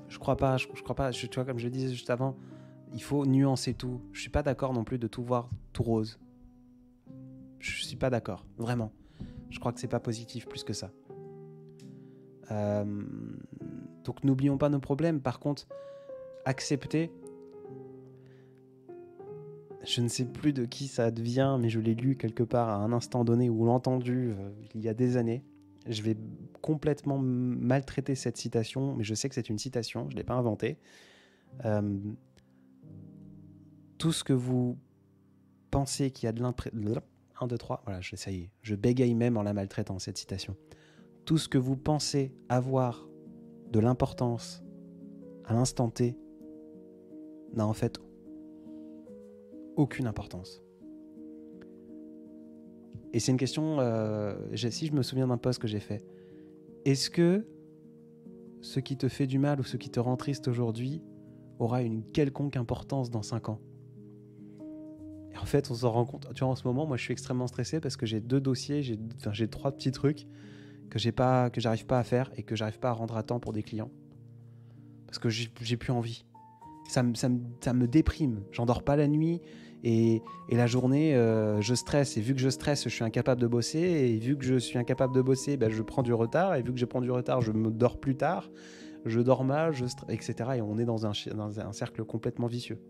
je crois pas. Tu vois, comme je le disais juste avant, il faut nuancer tout. Je suis pas d'accord non plus de tout voir tout rose. Je suis pas d'accord, vraiment. Je crois que c'est pas positif plus que ça. Donc n'oublions pas nos problèmes. Par contre, accepter. Je ne sais plus de qui ça devient, mais je l'ai lu quelque part à un instant donné ou l'entendu il y a des années. Je vais complètement maltraiter cette citation, mais je sais que c'est une citation, je ne l'ai pas inventée. Tout ce que vous pensez qu'il y a de 1, 2, 3, voilà, ça y est, je bégaye même en la maltraitant, cette citation. Tout ce que vous pensez avoir de l'importance à l'instant T n'a en fait aucune importance. Et c'est une question, si je me souviens d'un post que j'ai fait, est-ce que ce qui te fait du mal ou ce qui te rend triste aujourd'hui aura une quelconque importance dans 5 ans? Et en fait, on s'en rend compte. Tu vois, en ce moment, moi, je suis extrêmement stressé parce que j'ai 2 dossiers, j'ai 3 petits trucs que j'arrive pas à faire et que j'arrive pas à rendre à temps pour des clients. Parce que j'ai plus envie. Ça me déprime. J'endors pas la nuit et la journée, je stresse. Et vu que je stresse, je suis incapable de bosser. Et vu que je suis incapable de bosser, je prends du retard. Et vu que je prends du retard, je me dors plus tard. Je dors mal, etc. Et on est dans un cercle complètement vicieux.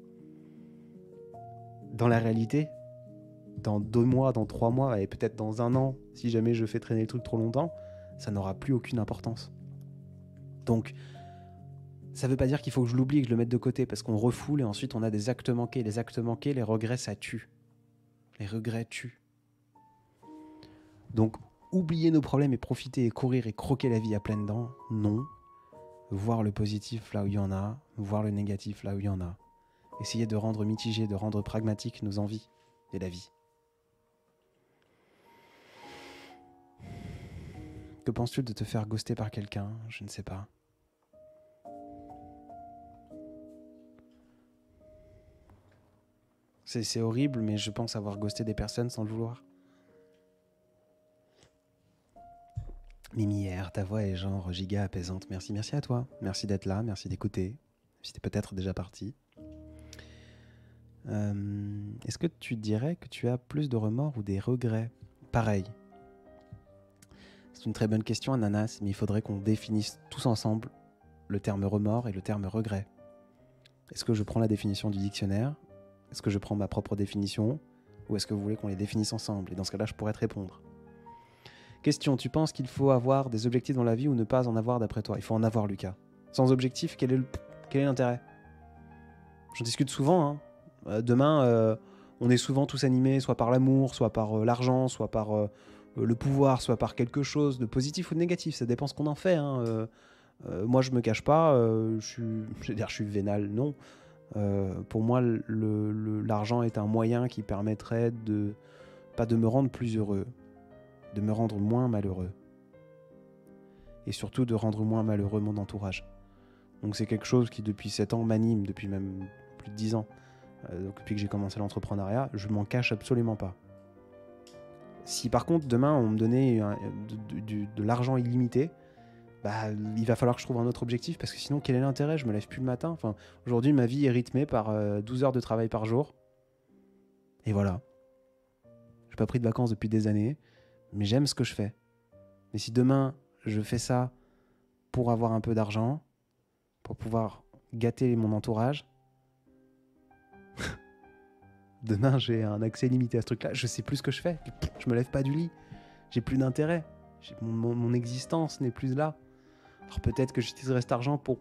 Dans la réalité, dans 2 mois, dans 3 mois et peut-être dans 1 an, si jamais je fais traîner le truc trop longtemps, ça n'aura plus aucune importance. Donc, ça veut pas dire qu'il faut que je l'oublie et que je le mette de côté parce qu'on refoule et ensuite on a des actes manqués. Les actes manqués, les regrets, ça tue. Les regrets tuent. Donc, oublier nos problèmes et profiter et courir et croquer la vie à pleines dents, non. Voir le positif là où il y en a, voir le négatif là où il y en a. Essayer de rendre mitigé, de rendre pragmatique nos envies et la vie. Que penses-tu de te faire ghoster par quelqu'un? Je ne sais pas. C'est horrible, mais je pense avoir ghosté des personnes sans le vouloir. Mimière, ta voix est genre giga apaisante. Merci à toi. Merci d'être là, merci d'écouter. Si t'es peut-être déjà parti. Est-ce que tu dirais que tu as plus de remords ou des regrets? Pareil. C'est une très bonne question, Ananas, mais il faudrait qu'on définisse tous ensemble le terme remords et le terme regret. Est-ce que je prends la définition du dictionnaire? Est-ce que je prends ma propre définition? Ou est-ce que vous voulez qu'on les définisse ensemble? Et dans ce cas-là, je pourrais te répondre. Question, tu penses qu'il faut avoir des objectifs dans la vie ou ne pas en avoir d'après toi? Il faut en avoir, Lucas. Sans objectif, quel est l'intérêt? J'en discute souvent. Demain, on est souvent tous animés, soit par l'amour, soit par l'argent, soit par le pouvoir, soit par quelque chose de positif ou de négatif. Ça dépend ce qu'on en fait. Moi, je me cache pas. Je suis vénal, non. Pour moi, l'argent est un moyen qui permettrait pas de me rendre plus heureux, de me rendre moins malheureux. Et surtout de rendre moins malheureux mon entourage. Donc c'est quelque chose qui depuis 7 ans m'anime, depuis même plus de 10 ans. Donc depuis que j'ai commencé l'entrepreneuriat, je m'en cache absolument pas. Si par contre demain on me donnait de l'argent illimité, il va falloir que je trouve un autre objectif, parce que sinon quel est l'intérêt? Je me lève plus le matin. Enfin, aujourd'hui ma vie est rythmée par 12 heures de travail par jour. Et voilà. J'ai pas pris de vacances depuis des années, mais j'aime ce que je fais. Mais si demain je fais ça pour avoir un peu d'argent, pour pouvoir gâter mon entourage, demain j'ai un accès limité à ce truc-là, je sais plus ce que je fais. Je me lève pas du lit. J'ai plus d'intérêt. Mon existence n'est plus là. Alors peut-être que j'utiliserai cet argent pour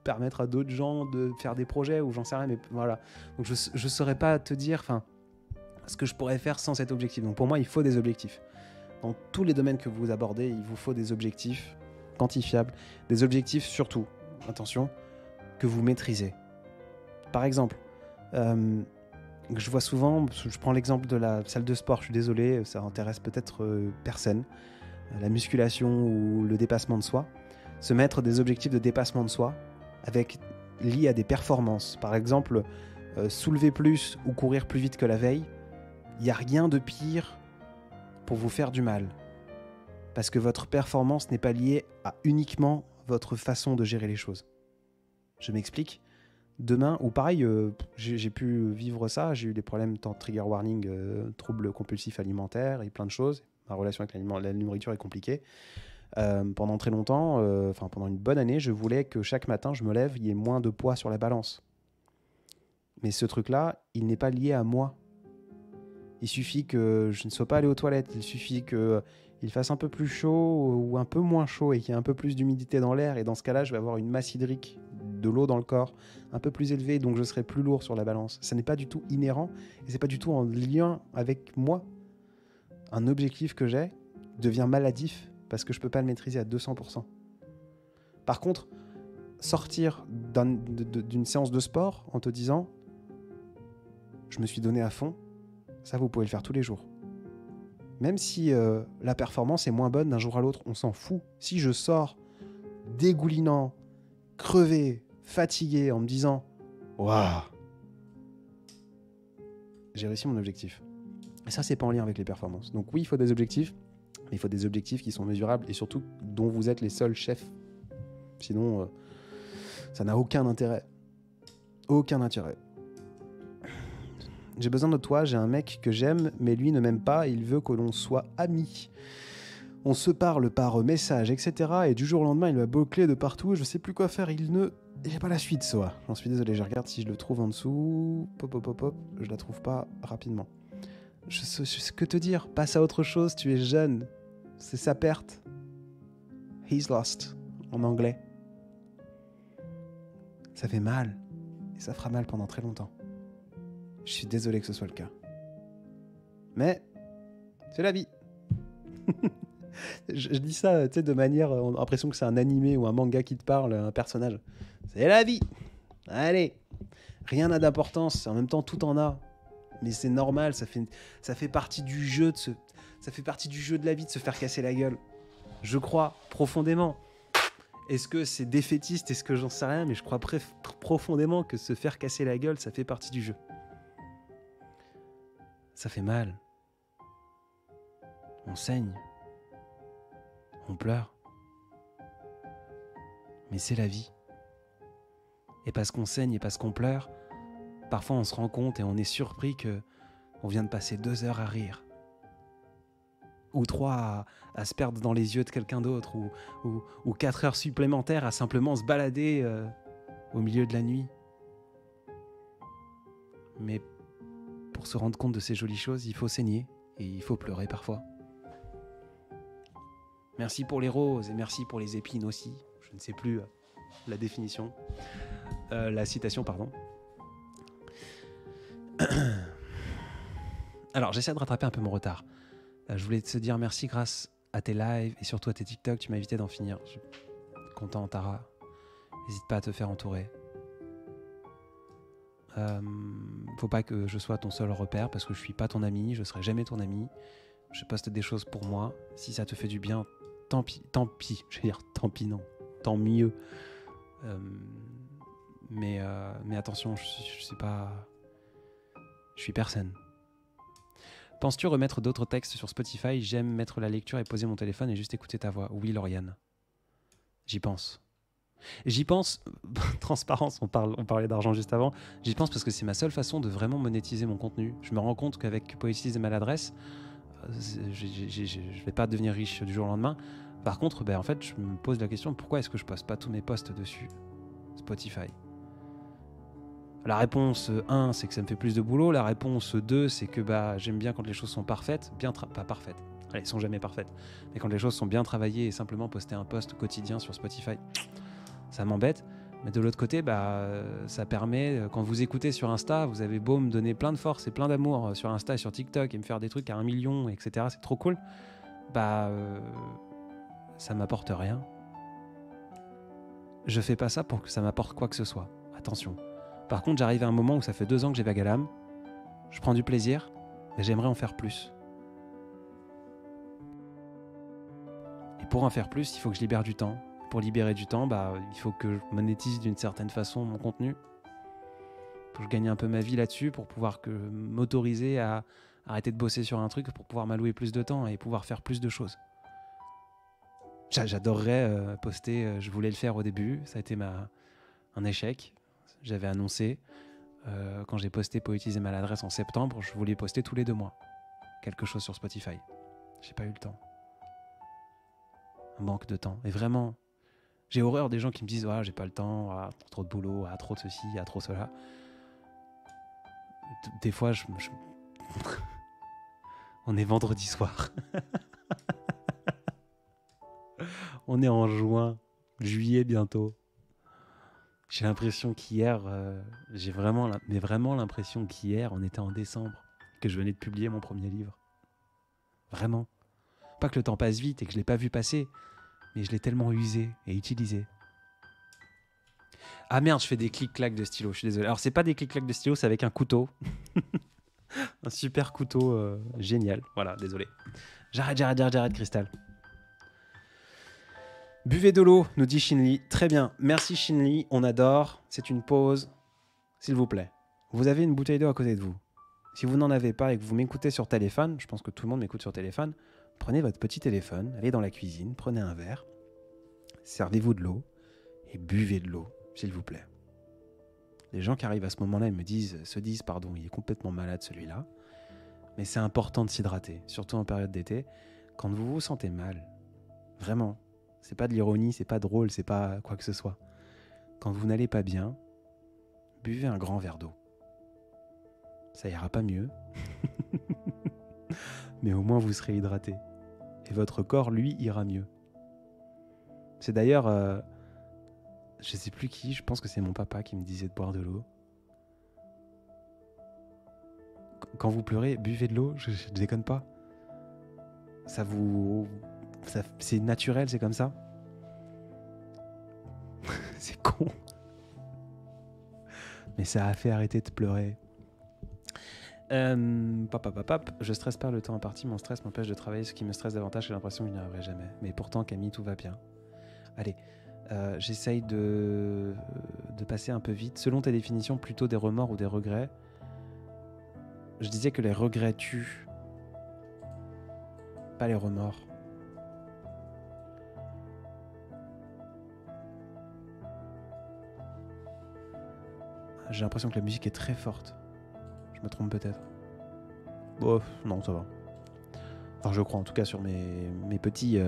permettre à d'autres gens de faire des projets, ou j'en sais rien, mais voilà. Donc je saurais pas te dire ce que je pourrais faire sans cet objectif. Donc pour moi, il faut des objectifs. Dans tous les domaines que vous abordez, il vous faut des objectifs quantifiables. Des objectifs surtout, attention, que vous maîtrisez. Par exemple, je vois souvent, je prends l'exemple de la salle de sport, je suis désolé, ça intéresse peut-être personne, la musculation ou le dépassement de soi, se mettre des objectifs de dépassement de soi liés à des performances. Par exemple, soulever plus ou courir plus vite que la veille, il n'y a rien de pire pour vous faire du mal. Parce que votre performance n'est pas liée à uniquement votre façon de gérer les choses. Je m'explique. Demain, ou pareil, j'ai pu vivre ça, j'ai eu des problèmes, trigger warning, troubles compulsifs alimentaires et plein de choses. Ma relation avec la nourriture est compliquée. Pendant très longtemps, pendant une bonne année, je voulais que chaque matin, je me lève, il y ait moins de poids sur la balance. Mais ce truc-là, il n'est pas lié à moi. Il suffit que je ne sois pas allé aux toilettes, il suffit qu'il fasse un peu plus chaud ou un peu moins chaud et qu'il y ait un peu plus d'humidité dans l'air. Et dans ce cas-là, je vais avoir une masse hydrique, de l'eau dans le corps, un peu plus élevée, donc je serai plus lourd sur la balance. Ça n'est pas du tout inhérent et c'est pas du tout en lien avec moi. Un objectif que j'ai devient maladif parce que je peux pas le maîtriser à 200%. Par contre, sortir d'une séance de sport en te disant « je me suis donné à fond », ça, vous pouvez le faire tous les jours. Même si la performance est moins bonne d'un jour à l'autre, on s'en fout. Si je sors dégoulinant, crevé, fatigué, en me disant « waouh, j'ai réussi mon objectif ». Et ça, c'est pas en lien avec les performances. Donc oui, il faut des objectifs, mais il faut des objectifs qui sont mesurables et surtout dont vous êtes les seuls chefs. Sinon, ça n'a aucun intérêt. Aucun intérêt. J'ai besoin de toi, j'ai un mec que j'aime, mais lui ne m'aime pas, il veut que l'on soit amis. On se parle par message, etc. Et du jour au lendemain, il m'a bouclé de partout, je sais plus quoi faire, j'ai pas la suite, Soa. J'en suis désolé, je regarde si je le trouve en dessous. Pop, je la trouve pas rapidement. Je sais que te dire, passe à autre chose, tu es jeune. C'est sa perte. He's lost, en anglais. Ça fait mal, et ça fera mal pendant très longtemps. Je suis désolé que ce soit le cas. Mais c'est la vie. je dis ça, tu sais, de manière, on a l'impression que c'est un animé ou un manga qui te parle, un personnage. C'est la vie. Allez, rien n'a d'importance. En même temps, tout en a. Mais c'est normal. Ça fait partie du jeu ça fait partie du jeu de la vie de se faire casser la gueule. Je crois profondément. Est-ce que c'est défaitiste? Est-ce que j'en sais rien? Mais je crois profondément que se faire casser la gueule, ça fait partie du jeu. Ça fait mal. On saigne. On pleure. Mais c'est la vie. Et parce qu'on saigne et parce qu'on pleure, parfois on se rend compte et on est surpris que on vient de passer 2 heures à rire. Ou 3 à se perdre dans les yeux de quelqu'un d'autre. Ou 4 heures supplémentaires à simplement se balader au milieu de la nuit. Mais pour se rendre compte de ces jolies choses, il faut saigner et il faut pleurer parfois. Merci pour les roses et merci pour les épines aussi. Je ne sais plus la définition. La citation, pardon. Alors, j'essaie de rattraper un peu mon retard. Je voulais te dire merci grâce à tes lives et surtout à tes TikTok. Tu m'as évité d'en finir. Je suis content, Tara. N'hésite pas à te faire entourer. Faut pas que je sois ton seul repère parce que je suis pas ton ami. Je serai jamais ton ami. Je poste des choses pour moi. Si ça te fait du bien, tant pis. Je veux dire, tant pis, non. Tant mieux. Mais attention, je suis pas... Je suis personne. Penses-tu remettre d'autres textes sur Spotify ? J'aime mettre la lecture et poser mon téléphone et juste écouter ta voix. Oui, Lauriane. J'y pense. J'y pense, transparence, on parlait d'argent juste avant, j'y pense parce que c'est ma seule façon de vraiment monétiser mon contenu. Je me rends compte qu'avec Poétise et Maladresse, je vais pas devenir riche du jour au lendemain. Par contre, en fait, je me pose la question, pourquoi est-ce que je poste pas tous mes posts dessus Spotify ? La réponse 1, c'est que ça me fait plus de boulot. La réponse 2, c'est que j'aime bien quand les choses sont parfaites, pas parfaites. Allez, elles sont jamais parfaites. Mais quand les choses sont bien travaillées et simplement poster un post quotidien sur Spotify, ça m'embête. Mais de l'autre côté, ça permet, quand vous écoutez sur Insta, vous avez beau me donner plein de force et plein d'amour sur Insta et sur TikTok et me faire des trucs à 1 million, etc. C'est trop cool. Ça m'apporte rien. Je fais pas ça pour que ça m'apporte quoi que ce soit. Attention. Par contre, j'arrive à un moment où ça fait 2 ans que j'ai Vagalam. Je prends du plaisir, mais j'aimerais en faire plus. Et pour en faire plus, il faut que je libère du temps. Pour libérer du temps, il faut que je monétise d'une certaine façon mon contenu. Pour que je gagne un peu ma vie là-dessus, pour pouvoir m'autoriser à arrêter de bosser sur un truc, pour pouvoir m'allouer plus de temps et pouvoir faire plus de choses. J'adorerais poster, je voulais le faire au début, ça a été un échec. J'avais annoncé, quand j'ai posté Poétise et Maladresse en septembre, je voulais poster tous les 2 mois quelque chose sur Spotify. J'ai pas eu le temps. Un manque de temps. Et vraiment, j'ai horreur des gens qui me disent j'ai pas le temps, trop de boulot, trop de ceci, trop cela. Des fois, on est vendredi soir. On est en juillet bientôt. J'ai l'impression qu'hier, j'ai vraiment l'impression qu'hier, on était en décembre, que je venais de publier mon premier livre. Vraiment. Pas que le temps passe vite et que je l'ai pas vu passer, mais je l'ai tellement usé et utilisé. Ah merde, je fais des clics-clacs de stylo, je suis désolé. Alors c'est pas des clics-clacs de stylo, c'est avec un couteau. Un super couteau génial. Voilà, désolé. J'arrête, Cristal. Buvez de l'eau, nous dit Shinli. Très bien, merci Shinli, on adore. C'est une pause, s'il vous plaît. Vous avez une bouteille d'eau à côté de vous. Si vous n'en avez pas et que vous m'écoutez sur téléphone, je pense que tout le monde m'écoute sur téléphone, prenez votre petit téléphone, allez dans la cuisine, prenez un verre, servez-vous de l'eau et buvez de l'eau, s'il vous plaît. Les gens qui arrivent à ce moment-là se disent, il est complètement malade celui-là. Mais c'est important de s'hydrater, surtout en période d'été. Quand vous vous sentez mal, vraiment, c'est pas de l'ironie, c'est pas drôle, c'est pas quoi que ce soit. Quand vous n'allez pas bien, buvez un grand verre d'eau. Ça ira pas mieux, mais au moins vous serez hydraté. Et votre corps, lui, ira mieux. C'est d'ailleurs, je sais plus qui, je pense que c'est mon papa qui me disait de boire de l'eau. Quand vous pleurez, buvez de l'eau, je déconne pas. C'est naturel, c'est comme ça. C'est con. Mais ça a fait arrêter de pleurer. Je stresse pas le temps imparti, mon stress m'empêche de travailler. Ce qui me stresse davantage, j'ai l'impression que je n'y arriverai jamais. Mais pourtant, Camille, tout va bien. Allez, j'essaye de passer un peu vite. Selon tes définitions, plutôt des remords ou des regrets? Je disais que les regrets tuent, pas les remords. J'ai l'impression que la musique est très forte. Je me trompe peut-être. Bon, non, ça va. Enfin, je crois en tout cas sur mes petits...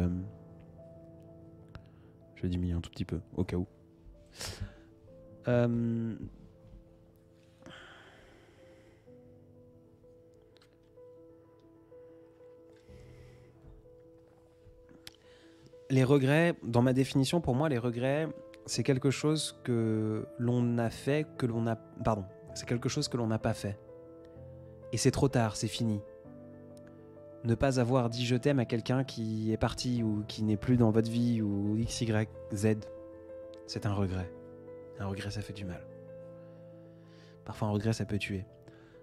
Je vais diminuer un tout petit peu, au cas où. Les regrets, dans ma définition, pour moi, les regrets, c'est quelque chose que l'on a fait, c'est quelque chose que l'on n'a pas fait. Et c'est trop tard, c'est fini. Ne pas avoir dit je t'aime à quelqu'un qui est parti ou qui n'est plus dans votre vie ou X, Y, Z, c'est un regret. Un regret, ça fait du mal. Parfois, un regret, ça peut tuer.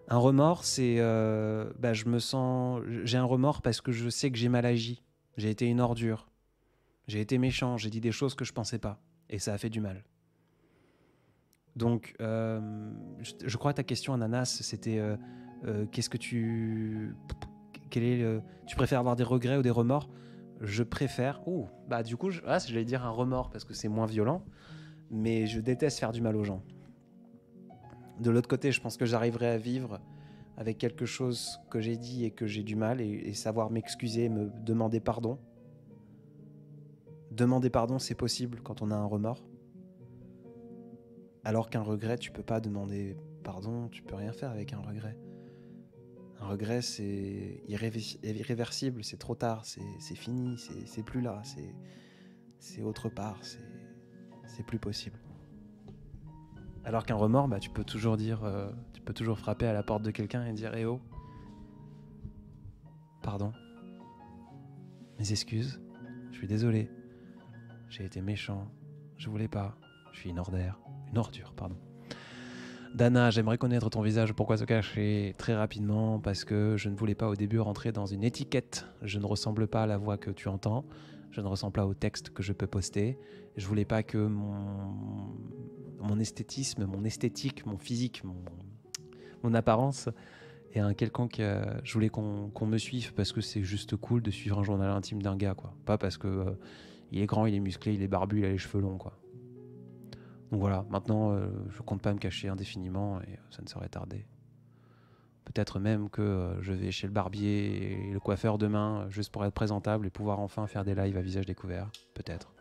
Un remords, c'est... j'ai un remords parce que je sais que j'ai mal agi. J'ai été une ordure. J'ai été méchant, j'ai dit des choses que je pensais pas. Et ça a fait du mal. Donc, je crois que ta question, Ananas, c'était... qu'est-ce que tu... Tu préfères avoir des regrets ou des remords? Je préfère... du coup, j'allais dire un remords parce que c'est moins violent. Mais je déteste faire du mal aux gens. De l'autre côté, je pense que j'arriverai à vivre avec quelque chose que j'ai dit et que j'ai du mal et savoir m'excuser, me demander pardon. Demander pardon, c'est possible quand on a un remords. Alors qu'un regret, tu peux pas demander pardon, tu peux rien faire avec un regret. Un regret, c'est irréversible, c'est trop tard, c'est fini, c'est plus là, c'est autre part, c'est plus possible. Alors qu'un remords, tu peux toujours dire, tu peux toujours frapper à la porte de quelqu'un et dire « Eh oh, pardon, mes excuses, je suis désolé, j'ai été méchant, je voulais pas, je suis une ordure, pardon. » Dana, j'aimerais connaître ton visage, pourquoi se cacher? Très rapidement, parce que je ne voulais pas au début rentrer dans une étiquette. Je ne ressemble pas à la voix que tu entends, je ne ressemble pas au texte que je peux poster. Je voulais pas que mon esthétisme, mon esthétique, mon physique, mon apparence ait un quelconque... je voulais qu'on me suive parce que c'est juste cool de suivre un journal intime d'un gars, quoi. Pas parce que il est grand, il est musclé, il est barbu, il a les cheveux longs, quoi. Donc voilà, maintenant, je compte pas me cacher indéfiniment et ça ne saurait tarder. Peut-être même que je vais chez le barbier et le coiffeur demain, juste pour être présentable et pouvoir enfin faire des lives à visage découvert. Peut-être.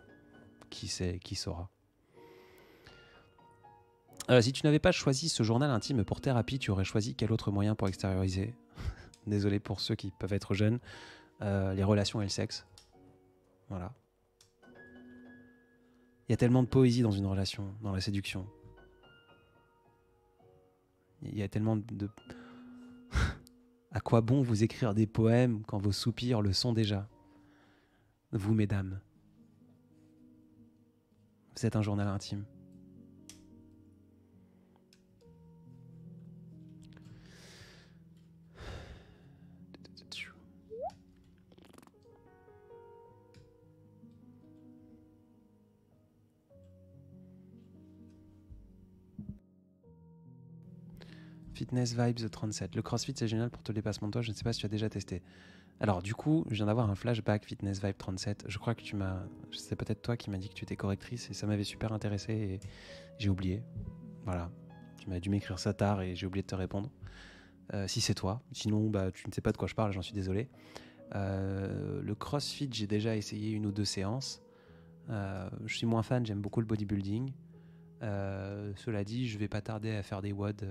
Qui sait, qui saura. Si tu n'avais pas choisi ce journal intime pour thérapie, tu aurais choisi quel autre moyen pour extérioriser? Désolé pour ceux qui peuvent être jeunes. Les relations et le sexe. Voilà. Il y a tellement de poésie dans une relation, dans la séduction. Il y a tellement de... À quoi bon vous écrire des poèmes quand vos soupirs le sont déjà? Vous, mesdames. Vous êtes un journal intime. Fitness Vibes 37. Le CrossFit, c'est génial pour tous les passements de toi. Je ne sais pas si tu as déjà testé. Alors, du coup, je viens d'avoir un flashback Fitness Vibe 37. Je crois que c'est peut-être toi qui m'as dit que tu étais correctrice et ça m'avait super intéressé et j'ai oublié. Voilà. Tu m'as dû m'écrire ça tard et j'ai oublié de te répondre. Si c'est toi. Sinon, tu ne sais pas de quoi je parle, j'en suis désolé. Le CrossFit, j'ai déjà essayé 1 ou 2 séances. Je suis moins fan, j'aime beaucoup le bodybuilding. Cela dit, je vais pas tarder à faire des WOD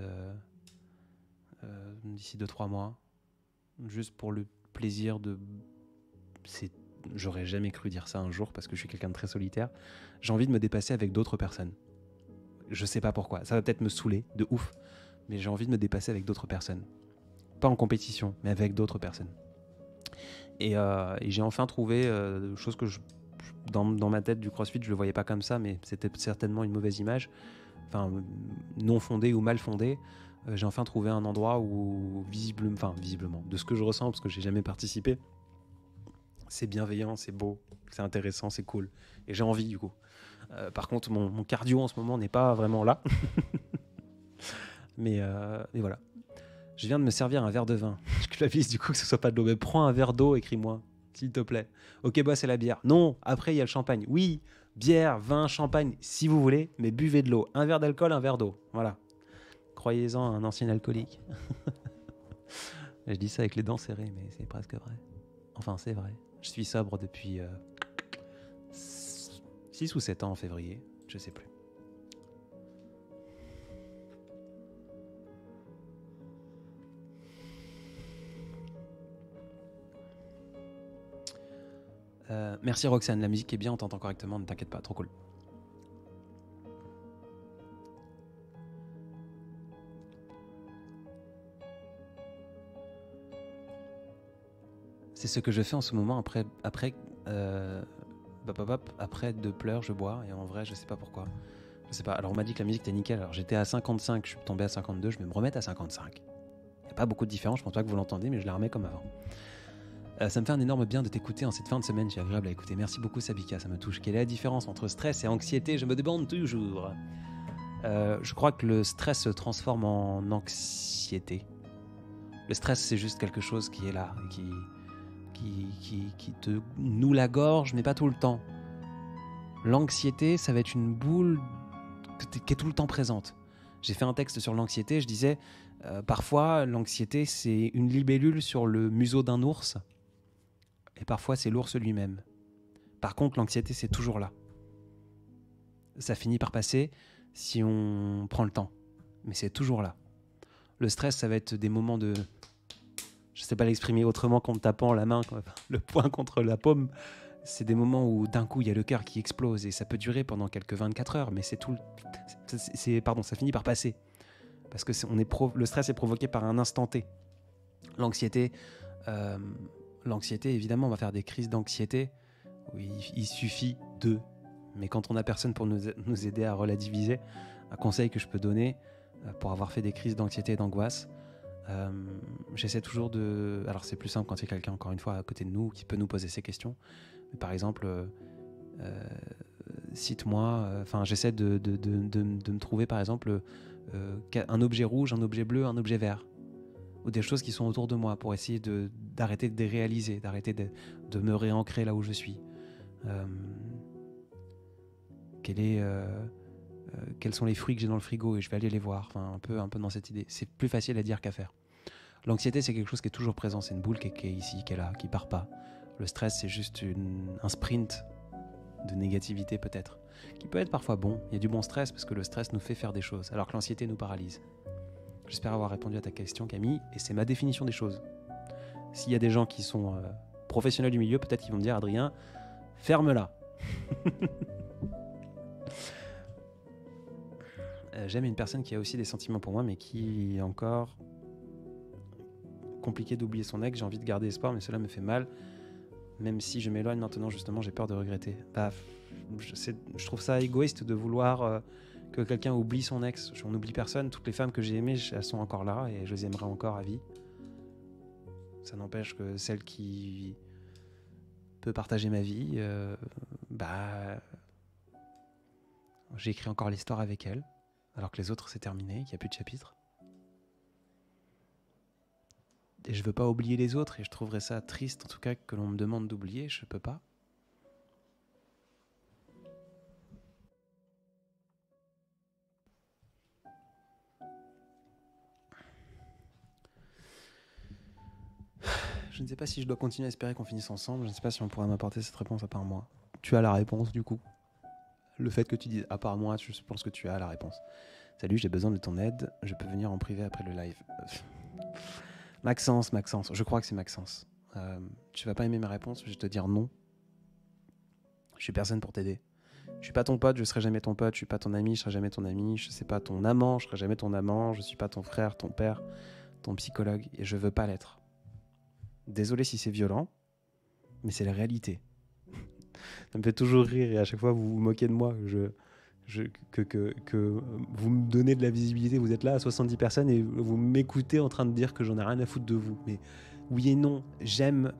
d'ici 2-3 mois. Juste pour le plaisir de... J'aurais jamais cru dire ça un jour parce que je suis quelqu'un de très solitaire. J'ai envie de me dépasser avec d'autres personnes. Je sais pas pourquoi. Ça va peut-être me saouler de ouf, mais j'ai envie de me dépasser avec d'autres personnes. Pas en compétition, mais avec d'autres personnes. Et j'ai enfin trouvé chose que dans ma tête du CrossFit, je le voyais pas comme ça, mais c'était certainement une mauvaise image. Enfin, non fondée ou mal fondée. J'ai enfin trouvé un endroit où visiblement, de ce que je ressens, parce que j'ai jamais participé, c'est bienveillant, c'est beau, c'est intéressant, c'est cool. Et j'ai envie du coup. Par contre, mon cardio en ce moment n'est pas vraiment là. mais voilà. Je viens de me servir un verre de vin. Je culpabilise du coup que ce soit pas de l'eau. Mais prends un verre d'eau, écris-moi, s'il te plaît. Ok, bah c'est la bière. Non, après il y a le champagne. Oui, bière, vin, champagne, si vous voulez, mais buvez de l'eau. Un verre d'alcool, un verre d'eau. Voilà. Croyez-en à un ancien alcoolique. Je dis ça avec les dents serrées, mais c'est presque vrai. Enfin, c'est vrai. Je suis sobre depuis 6 ou 7 ans en février. Je sais plus. Merci Roxane, la musique est bien, on t'entend correctement, ne t'inquiète pas, trop cool. C'est ce que je fais en ce moment après de pleurs, je bois, et en vrai, je sais pas pourquoi. Je sais pas. Alors on m'a dit que la musique était nickel, alors j'étais à 55, je suis tombé à 52, je vais me remettre à 55. Il n'y a pas beaucoup de différence, je pense pas que vous l'entendez, mais je la remets comme avant. Ça me fait un énorme bien de t'écouter en cette fin de semaine, c'est agréable à écouter. Merci beaucoup Sabika, ça me touche. Quelle est la différence entre stress et anxiété? Je me demande toujours. Je crois que le stress se transforme en anxiété. Le stress, c'est juste quelque chose qui est là, qui te noue la gorge, mais pas tout le temps. L'anxiété, ça va être une boule qui est tout le temps présente. J'ai fait un texte sur l'anxiété, je disais, parfois l'anxiété c'est une libellule sur le museau d'un ours, et parfois c'est l'ours lui-même. Par contre, l'anxiété c'est toujours là. Ça finit par passer si on prend le temps, mais c'est toujours là. Le stress, ça va être des moments de... Je sais pas l'exprimer autrement qu'en me tapant la main, le poing contre la paume. C'est des moments où d'un coup il y a le cœur qui explose et ça peut durer pendant quelques 24 heures, mais c'est tout. Ça finit par passer parce que le stress est provoqué par un instant T. L'anxiété, évidemment, on va faire des crises d'anxiété où il suffit de. Mais quand on n'a personne pour nous aider à relativiser, un conseil que je peux donner pour avoir fait des crises d'anxiété et d'angoisse. J'essaie toujours de... Alors c'est plus simple quand il y a quelqu'un, encore une fois, à côté de nous qui peut nous poser ces questions. Mais par exemple, cite-moi... j'essaie de me trouver, par exemple, un objet rouge, un objet bleu, un objet vert. Ou des choses qui sont autour de moi pour essayer d'arrêter de déréaliser, d'arrêter de me réancrer là où je suis. Quels sont les fruits que j'ai dans le frigo et je vais aller les voir, un peu dans cette idée. C'est plus facile à dire qu'à faire. L'anxiété, c'est quelque chose qui est toujours présent, c'est une boule qui est ici, qui est là, qui part pas. Le stress, c'est juste un sprint de négativité peut-être, qui peut être parfois bon. Il y a du bon stress parce que le stress nous fait faire des choses, alors que l'anxiété nous paralyse. J'espère avoir répondu à ta question, Camille, et c'est ma définition des choses. S'il y a des gens qui sont professionnels du milieu, peut-être qu'ils vont me dire, Adrien, ferme-la. J'aime une personne qui a aussi des sentiments pour moi, mais qui est encore compliqué d'oublier son ex. J'ai envie de garder espoir, mais cela me fait mal. Même si je m'éloigne maintenant, justement, j'ai peur de regretter. Je trouve ça égoïste de vouloir que quelqu'un oublie son ex. On n'oublie personne. Toutes les femmes que j'ai aimées, elles sont encore là et je les aimerai encore à vie. Ça n'empêche que celle qui peut partager ma vie, j'ai écrit encore l'histoire avec elle. Alors que les autres, c'est terminé, qu'il n'y a plus de chapitre. Et je veux pas oublier les autres, et je trouverais ça triste, en tout cas, que l'on me demande d'oublier, je peux pas. Je ne sais pas si je dois continuer à espérer qu'on finisse ensemble, je ne sais pas si on pourra m'apporter cette réponse à part moi. Tu as la réponse, du coup. Le fait que tu dises à part moi, je pense que tu as la réponse. Salut, j'ai besoin de ton aide, je peux venir en privé après le live. Maxence, je crois que c'est Maxence. Tu vas pas aimer ma réponse, je vais te dire non. Je suis personne pour t'aider. Je suis pas ton pote, je serai jamais ton pote, je suis pas ton ami, je serai jamais ton ami, je sais pas ton amant, je serai jamais ton amant, je suis pas ton frère, ton père, ton psychologue, et je veux pas l'être. Désolé si c'est violent, mais c'est la réalité. Ça me fait toujours rire et à chaque fois vous vous moquez de moi. Que vous me donnez de la visibilité, vous êtes là à 70 personnes et vous m'écoutez en train de dire que j'en ai rien à foutre de vous. Mais oui et non, j'aime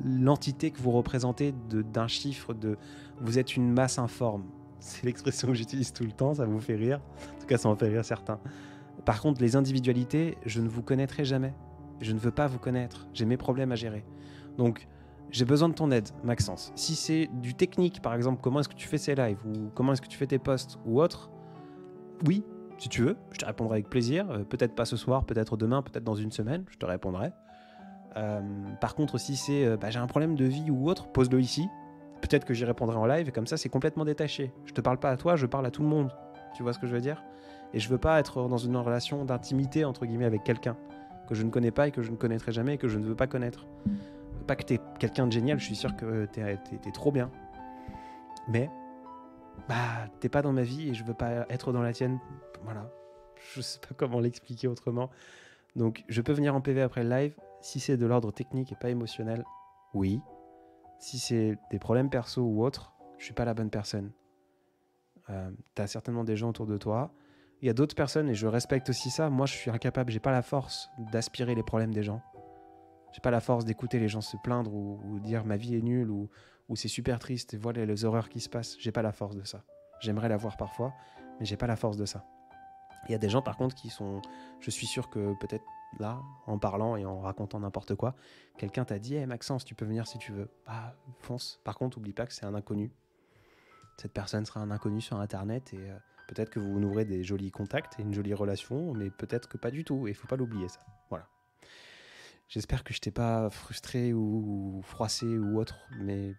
l'entité que vous représentez d'un chiffre de vous êtes une masse informe. C'est l'expression que j'utilise tout le temps, ça vous fait rire. En tout cas, ça en fait rire certains. Par contre, les individualités, je ne vous connaîtrai jamais. Je ne veux pas vous connaître. J'ai mes problèmes à gérer. Donc, j'ai besoin de ton aide, Maxence. Si c'est du technique, par exemple, comment est-ce que tu fais ces lives ou comment est-ce que tu fais tes posts ou autre, oui, si tu veux, je te répondrai avec plaisir. Peut-être pas ce soir, peut-être demain, peut-être dans une semaine, je te répondrai. Par contre, si c'est j'ai un problème de vie ou autre, pose-le ici. Peut-être que j'y répondrai en live et comme ça, c'est complètement détaché. Je te parle pas à toi, je parle à tout le monde. Tu vois ce que je veux dire ? Et je veux pas être dans une relation d'intimité, entre guillemets, avec quelqu'un que je ne connais pas et que je ne connaîtrai jamais et que je ne veux pas connaître. Pas que t'es quelqu'un de génial, je suis sûr que t'es trop bien. Mais, t'es pas dans ma vie et je veux pas être dans la tienne. Voilà. Je sais pas comment l'expliquer autrement. Donc, je peux venir en PV après le live. Si c'est de l'ordre technique et pas émotionnel, oui. Si c'est des problèmes perso ou autres, je suis pas la bonne personne. T'as certainement des gens autour de toi. Il y a d'autres personnes, et je respecte aussi ça. Moi, je suis incapable, j'ai pas la force d'aspirer les problèmes des gens. J'ai pas la force d'écouter les gens se plaindre ou dire ma vie est nulle ou c'est super triste et voilà les horreurs qui se passent. J'ai pas la force de ça. J'aimerais l'avoir parfois, mais j'ai pas la force de ça. Il y a des gens par contre qui sont... Je suis sûr que peut-être là, en parlant et en racontant n'importe quoi, quelqu'un t'a dit hey, Maxence, tu peux venir si tu veux. Fonce. Par contre, oublie pas que c'est un inconnu. Cette personne sera un inconnu sur Internet et peut-être que vous nouerez des jolis contacts et une jolie relation, mais peut-être que pas du tout. Et il faut pas l'oublier ça. Voilà. J'espère que je t'ai pas frustré ou froissé ou autre, mais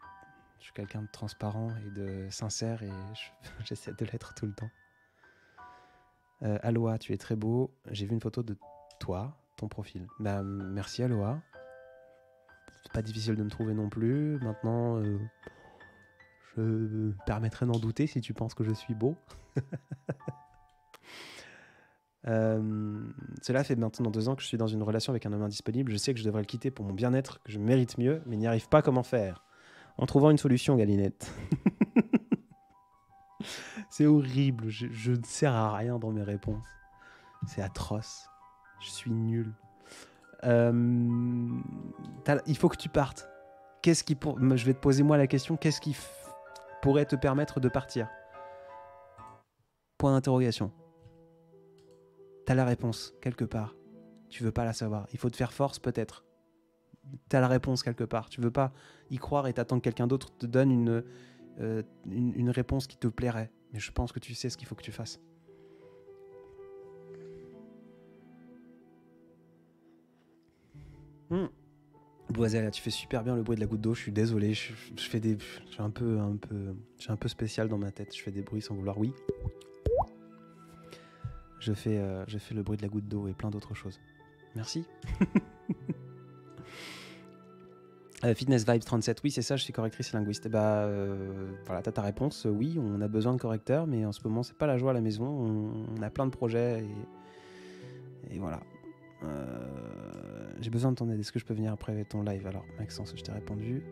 je suis quelqu'un de transparent et de sincère et j'essaie de l'être tout le temps. Aloha, tu es très beau. J'ai vu une photo de toi, ton profil. Merci Aloha. C'est pas difficile de me trouver non plus. Maintenant, je me permettrai d'en douter si tu penses que je suis beau. Cela fait maintenant 2 ans que je suis dans une relation avec un homme indisponible. Je sais que je devrais le quitter pour mon bien-être, que je mérite mieux, mais n'y arrive pas. Comment faire ? En trouvant une solution, Galinette. C'est horrible. Je ne sers à rien dans mes réponses. C'est atroce. Je suis nul. Il faut que tu partes. Je vais te poser moi la question. Qu'est-ce qui pourrait te permettre de partir ? Point d'interrogation. T'as la réponse quelque part. Tu veux pas la savoir. Il faut te faire force peut-être. T'as la réponse quelque part. Tu veux pas y croire et t'attends que quelqu'un d'autre te donne une réponse qui te plairait. Mais je pense que tu sais ce qu'il faut que tu fasses. Boiselle, tu fais super bien le bruit de la goutte d'eau. Je suis désolé. Je suis un peu spécial dans ma tête. Je fais des bruits sans vouloir. Oui. Je fais le bruit de la goutte d'eau et plein d'autres choses. Merci. Fitness Vibes 37, oui c'est ça, je suis correctrice et linguiste. Voilà, t'as ta réponse. Oui, on a besoin de correcteurs, mais en ce moment c'est pas la joie à la maison. On a plein de projets et voilà. J'ai besoin de ton aide. Est-ce que je peux venir après ton live ? Alors Maxence, je t'ai répondu.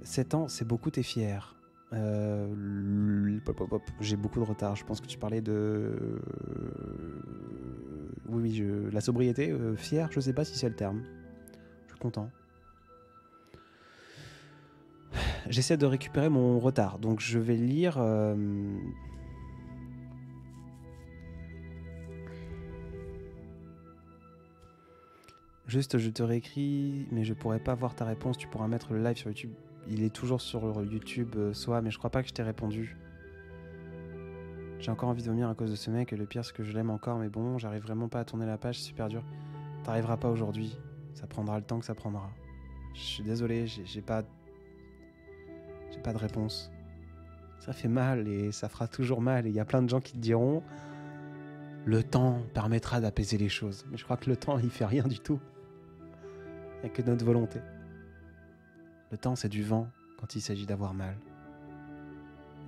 7 ans, c'est beaucoup, t'es fier. J'ai beaucoup de retard. Je pense que tu parlais de... Oui, la sobriété. Fier, je sais pas si c'est le terme. Je suis content. J'essaie de récupérer mon retard. Donc je vais lire... Juste, je te réécris, mais je pourrais pas voir ta réponse. Tu pourras mettre le live sur YouTube. Il est toujours sur YouTube, soit, mais je crois pas que je t'ai répondu. J'ai encore envie de vomir à cause de ce mec, et le pire c'est que je l'aime encore, mais bon, j'arrive vraiment pas à tourner la page, c'est super dur. T'arriveras pas aujourd'hui, ça prendra le temps que ça prendra. Je suis désolé, j'ai pas de réponse. Ça fait mal, et ça fera toujours mal, et il y a plein de gens qui te diront le temps permettra d'apaiser les choses. Mais je crois que le temps, il fait rien du tout. Il n'y a que notre volonté. Le temps, c'est du vent quand il s'agit d'avoir mal.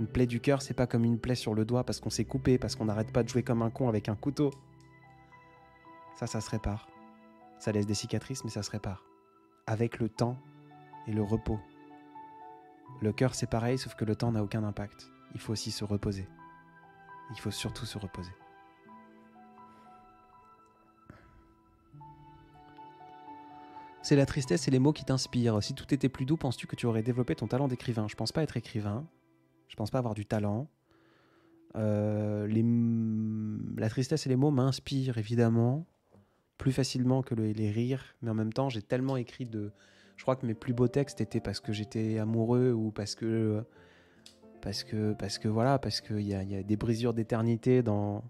Une plaie du cœur, c'est pas comme une plaie sur le doigt parce qu'on s'est coupé, parce qu'on n'arrête pas de jouer comme un con avec un couteau. Ça se répare. Ça laisse des cicatrices, mais ça se répare. Avec le temps et le repos. Le cœur, c'est pareil, sauf que le temps n'a aucun impact. Il faut aussi se reposer. Il faut surtout se reposer. C'est la tristesse et les mots qui t'inspirent. Si tout était plus doux, penses-tu que tu aurais développé ton talent d'écrivain ? Je pense pas être écrivain. Je pense pas avoir du talent. La tristesse et les mots m'inspirent évidemment plus facilement que les rires, mais en même temps, j'ai tellement écrit de... Je crois que mes plus beaux textes étaient parce que j'étais amoureux ou parce que voilà, parce qu'il y a des brisures d'éternité dans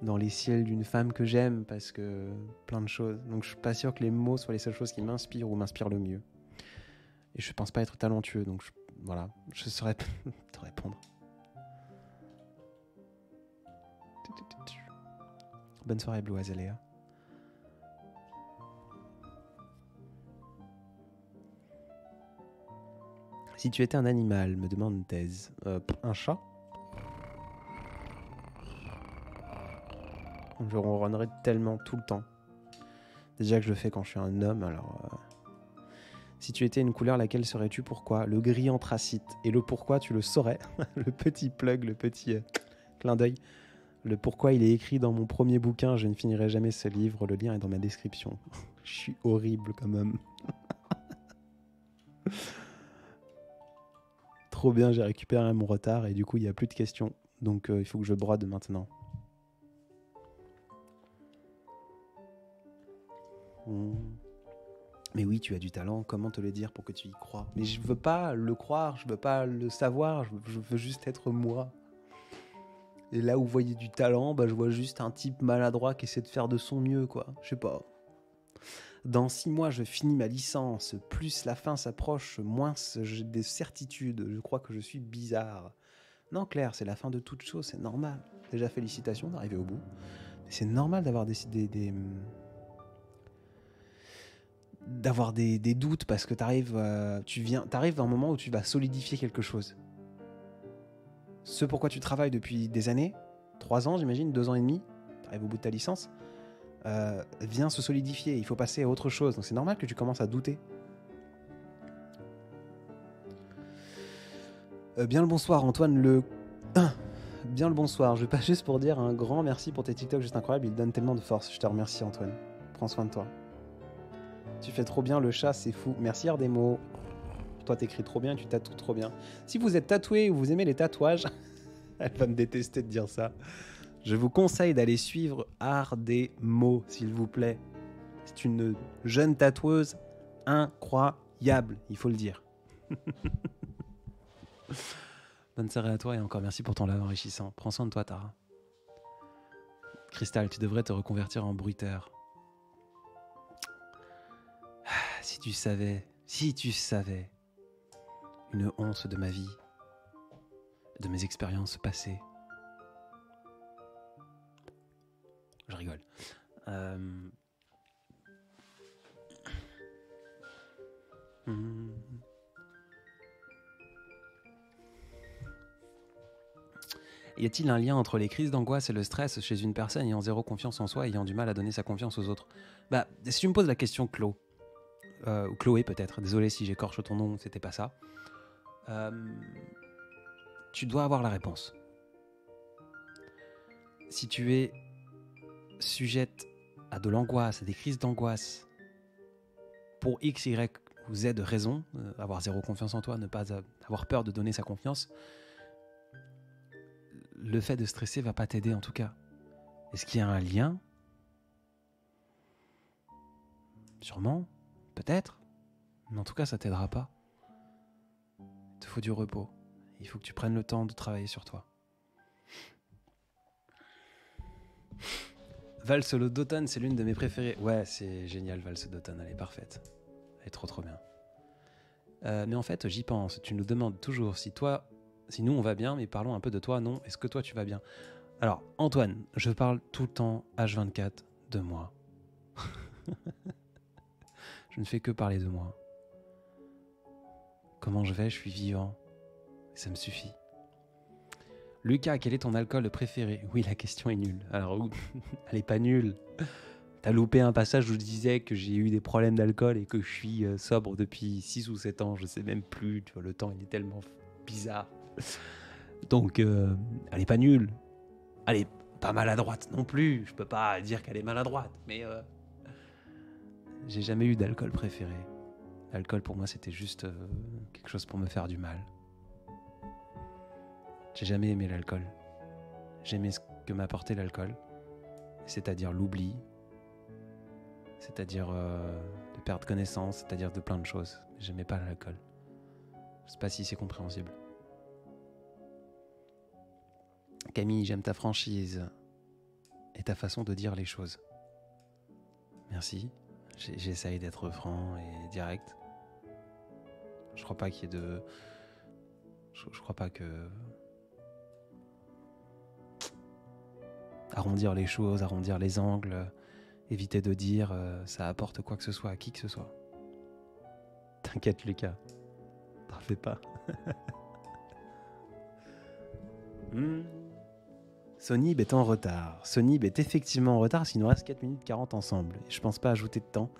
les ciels d'une femme que j'aime, parce que plein de choses. Donc je suis pas sûr que les mots soient les seules choses qui m'inspirent ou m'inspirent le mieux. Et je pense pas être talentueux, donc voilà, je saurais te répondre. Bonne soirée Blue Azalea. Si tu étais un animal, me demande Thèse. Un chat? Je ronronnerais tellement tout le temps. Déjà que je le fais quand je suis un homme, alors... Si tu étais une couleur, laquelle serais-tu? Pourquoi? Le gris anthracite. Et le pourquoi, tu le saurais. Le petit plug, le petit clin d'œil. Le pourquoi, il est écrit dans mon premier bouquin. Je ne finirai jamais ce livre. Le lien est dans ma description. Je suis horrible quand même. Trop bien, j'ai récupéré mon retard et du coup, il n'y a plus de questions. Donc, il faut que je brode maintenant. Mais oui, tu as du talent, comment te le dire pour que tu y crois? Mais je veux pas le croire, je veux pas le savoir, je veux juste être moi. Et là où vous voyez du talent, bah, je vois juste un type maladroit qui essaie de faire de son mieux, quoi. Je sais pas. Dans 6 mois, je finis ma licence. Plus la fin s'approche, moins j'ai des certitudes. Je crois que je suis bizarre. Non, Claire, c'est la fin de toute chose, c'est normal. Déjà, félicitations d'arriver au bout. Mais c'est normal d'avoir des doutes parce que t'arrives à un moment où tu vas solidifier quelque chose. Ce pourquoi tu travailles depuis des années, 3 ans j'imagine, 2 ans et demi, t'arrives au bout de ta licence, vient se solidifier, il faut passer à autre chose. Donc c'est normal que tu commences à douter. Bien le bonsoir Antoine le... Bien le bonsoir, je vais pas juste pour dire un grand merci pour tes TikTok juste incroyables, ils donnent tellement de force. Je te remercie Antoine, prends soin de toi. Tu fais trop bien le chat, c'est fou. Merci Ardemo. Toi t'écris trop bien et tu tatoues trop bien. Si vous êtes tatoué ou vous aimez les tatouages, elle va me détester de dire ça. Je vous conseille d'aller suivre Ardemo, s'il vous plaît. C'est une jeune tatoueuse incroyable, il faut le dire. Bonne soirée à toi et encore merci pour ton live enrichissant. Prends soin de toi, Tara. Cristal, tu devrais te reconvertir en bruiteur. Si tu savais une once de ma vie, de mes expériences passées. Je rigole. Y a-t-il un lien entre les crises d'angoisse et le stress chez une personne ayant zéro confiance en soi et ayant du mal à donner sa confiance aux autres? Bah, si tu me poses la question, ou Chloé peut-être, désolé si j'écorche ton nom, c'était pas ça. Tu dois avoir la réponse. Si tu es sujette à de l'angoisse, à des crises d'angoisse, pour X, Y ou Z raisons, avoir zéro confiance en toi, ne pas avoir peur de donner sa confiance, le fait de stresser va pas t'aider en tout cas. Est-ce qu'il y a un lien? Sûrement, peut-être, mais en tout cas ça t'aidera pas. Il te faut du repos. Il faut que tu prennes le temps de travailler sur toi. Valse d'automne, c'est l'une de mes préférées. Ouais, c'est génial, Valse d'automne, elle est parfaite. Elle est trop bien. Mais en fait, j'y pense. Tu nous demandes toujours si nous on va bien, mais parlons un peu de toi, non? Est-ce que toi tu vas bien? Alors, Antoine, je parle tout le temps, H24, de moi. Je ne fais que parler de moi. Comment je vais? Je suis vivant. Et ça me suffit. Lucas, quel est ton alcool préféré? Oui, la question est nulle. Alors, elle est pas nulle. T'as loupé un passage où je disais que j'ai eu des problèmes d'alcool et que je suis sobre depuis 6 ou 7 ans. Je sais même plus. Tu vois, le temps, il est tellement bizarre. Donc, elle est pas nulle. Elle est pas maladroite non plus. Je peux pas dire qu'elle est maladroite. Mais j'ai jamais eu d'alcool préféré. L'alcool, pour moi, c'était juste quelque chose pour me faire du mal. J'ai jamais aimé l'alcool. J'aimais ce que m'apportait l'alcool, c'est-à-dire l'oubli, c'est-à-dire de perdre connaissance, c'est-à-dire de plein de choses. J'aimais pas l'alcool. Je sais pas si c'est compréhensible. Camille, j'aime ta franchise et ta façon de dire les choses. Merci. J'essaye d'être franc et direct. Je crois pas qu'il y ait de... Je crois pas que... Arrondir les choses, arrondir les angles, éviter de dire ça apporte quoi que ce soit à qui que ce soit. T'inquiète Lucas, t'en fais pas. Sonib est en retard. Sonib est effectivement en retard parce qu'il nous reste 4 minutes 40 ensemble. Et je pense pas ajouter de temps.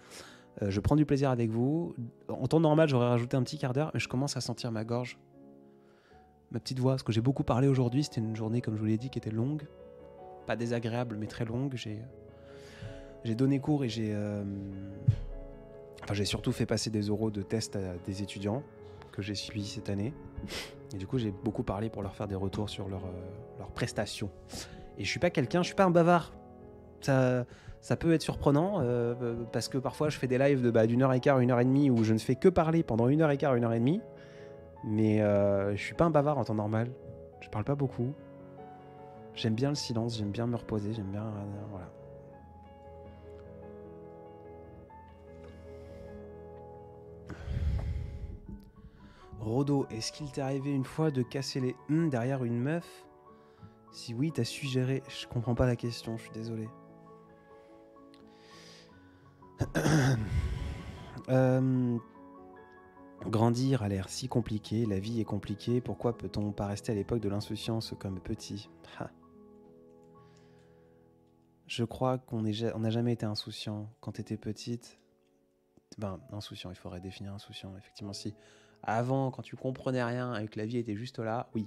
Je prends du plaisir avec vous. En temps normal, j'aurais rajouté un petit quart d'heure, mais je commence à sentir ma gorge. Ma petite voix, parce que j'ai beaucoup parlé aujourd'hui. C'était une journée, comme je vous l'ai dit, qui était longue. Pas désagréable, mais très longue. J'ai donné cours et j'ai surtout fait passer des oraux de tests à des étudiants que j'ai suivis cette année. Et du coup, j'ai beaucoup parlé pour leur faire des retours sur leurs prestations. Et je suis pas un bavard. Ça peut être surprenant parce que parfois je fais des lives d'une heure et quart, 1h30 où je ne fais que parler pendant 1h15, 1h30. Mais je suis pas un bavard en temps normal. Je parle pas beaucoup. J'aime bien le silence, j'aime bien me reposer, j'aime bien... voilà. Rodo, est-ce qu'il t'est arrivé une fois de casser les derrière une meuf? Si oui, t'as su gérer... Je comprends pas la question, je suis désolé. Grandir a l'air si compliqué, la vie est compliquée, pourquoi peut-on pas rester à l'époque de l'insouciance comme petit? Je crois qu'on n'a jamais été insouciant. Quand t'étais petite... insouciant, il faudrait définir insouciant, effectivement, si... Avant, quand tu comprenais rien et que la vie était juste là, oui.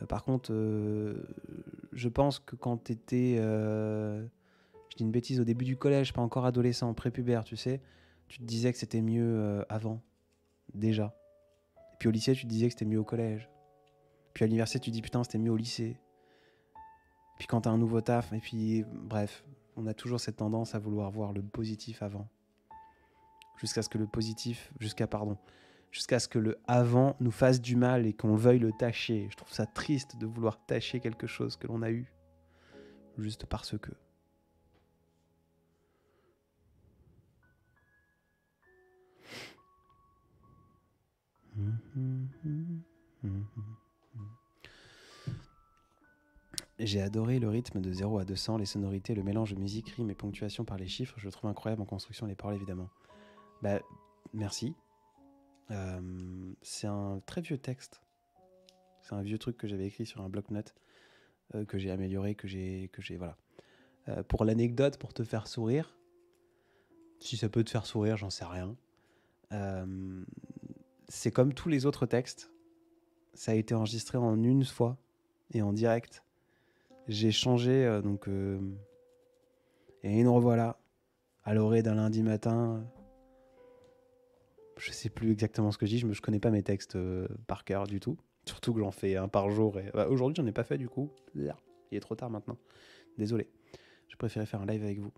Par contre, je pense que quand t'étais... je dis une bêtise, au début du collège, pas encore adolescent, prépubère, tu sais, tu te disais que c'était mieux avant, déjà. Et puis au lycée, tu te disais que c'était mieux au collège. Puis à l'université, tu te dis putain, c'était mieux au lycée. Puis quand t'as un nouveau taf, et puis bref, on a toujours cette tendance à vouloir voir le positif avant. Jusqu'à ce que le avant nous fasse du mal et qu'on veuille le tâcher. Je trouve ça triste de vouloir tâcher quelque chose que l'on a eu, juste parce que. J'ai adoré le rythme de 0 à 200, les sonorités, le mélange de musique, rime et ponctuation par les chiffres. Je le trouve incroyable en construction, les paroles évidemment. Merci. C'est un très vieux texte. C'est un vieux truc que j'avais écrit sur un bloc-notes que j'ai amélioré, que j'ai voilà. Pour l'anecdote, pour te faire sourire, si ça peut te faire sourire, j'en sais rien. C'est comme tous les autres textes. Ça a été enregistré en une fois et en direct. J'ai changé et nous revoilà à l'orée d'un lundi matin. Je sais plus exactement ce que je dis. Je connais pas mes textes par cœur du tout. Surtout que j'en fais un par jour. Et aujourd'hui, j'en ai pas fait du coup. Il est trop tard maintenant. Désolé. Je préférais faire un live avec vous.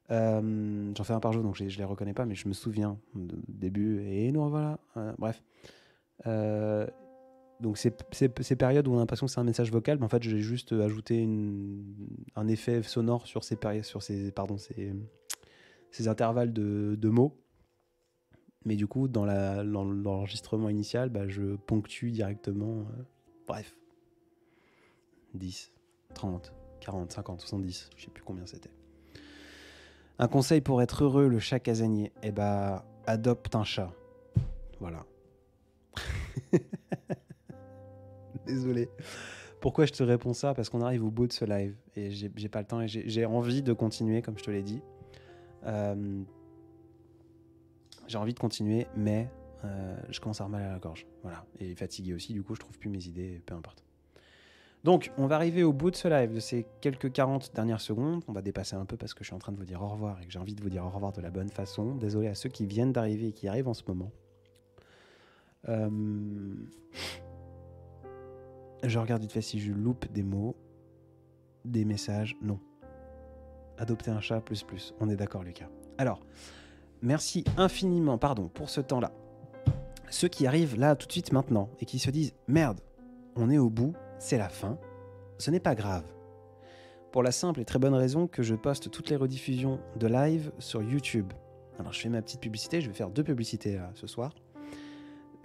J'en fais un par jour, donc je les reconnais pas, mais je me souviens du début. Et nous revoilà. Bref. Donc ces périodes où on a l'impression que c'est un message vocal, mais en fait j'ai juste ajouté un effet sonore sur ces intervalles de mots. Mais du coup dans l'enregistrement initial, je ponctue directement. Bref. 10, 30, 40, 50, 70, je sais plus combien c'était. Un conseil pour être heureux, le chat casanier. Adopte un chat. Voilà. Désolé. Pourquoi je te réponds ça? Parce qu'on arrive au bout de ce live et j'ai pas le temps et j'ai envie de continuer, comme je te l'ai dit. J'ai envie de continuer, mais je commence à avoir mal à la gorge. Voilà. Et fatigué aussi, du coup, je trouve plus mes idées, peu importe. Donc, on va arriver au bout de ce live, de ces quelques 40 dernières secondes. On va dépasser un peu parce que je suis en train de vous dire au revoir et que j'ai envie de vous dire au revoir de la bonne façon. Désolé à ceux qui viennent d'arriver et qui arrivent en ce moment. Je regarde vite fait si je loupe des mots, des messages. Non. Adopter un chat, plus. On est d'accord, Lucas. Alors, merci infiniment, pour ce temps-là. Ceux qui arrivent là tout de suite maintenant et qui se disent « Merde, on est au bout, c'est la fin », ce n'est pas grave. Pour la simple et très bonne raison que je poste toutes les rediffusions de live sur YouTube. Alors je fais ma petite publicité, je vais faire 2 publicités là, ce soir.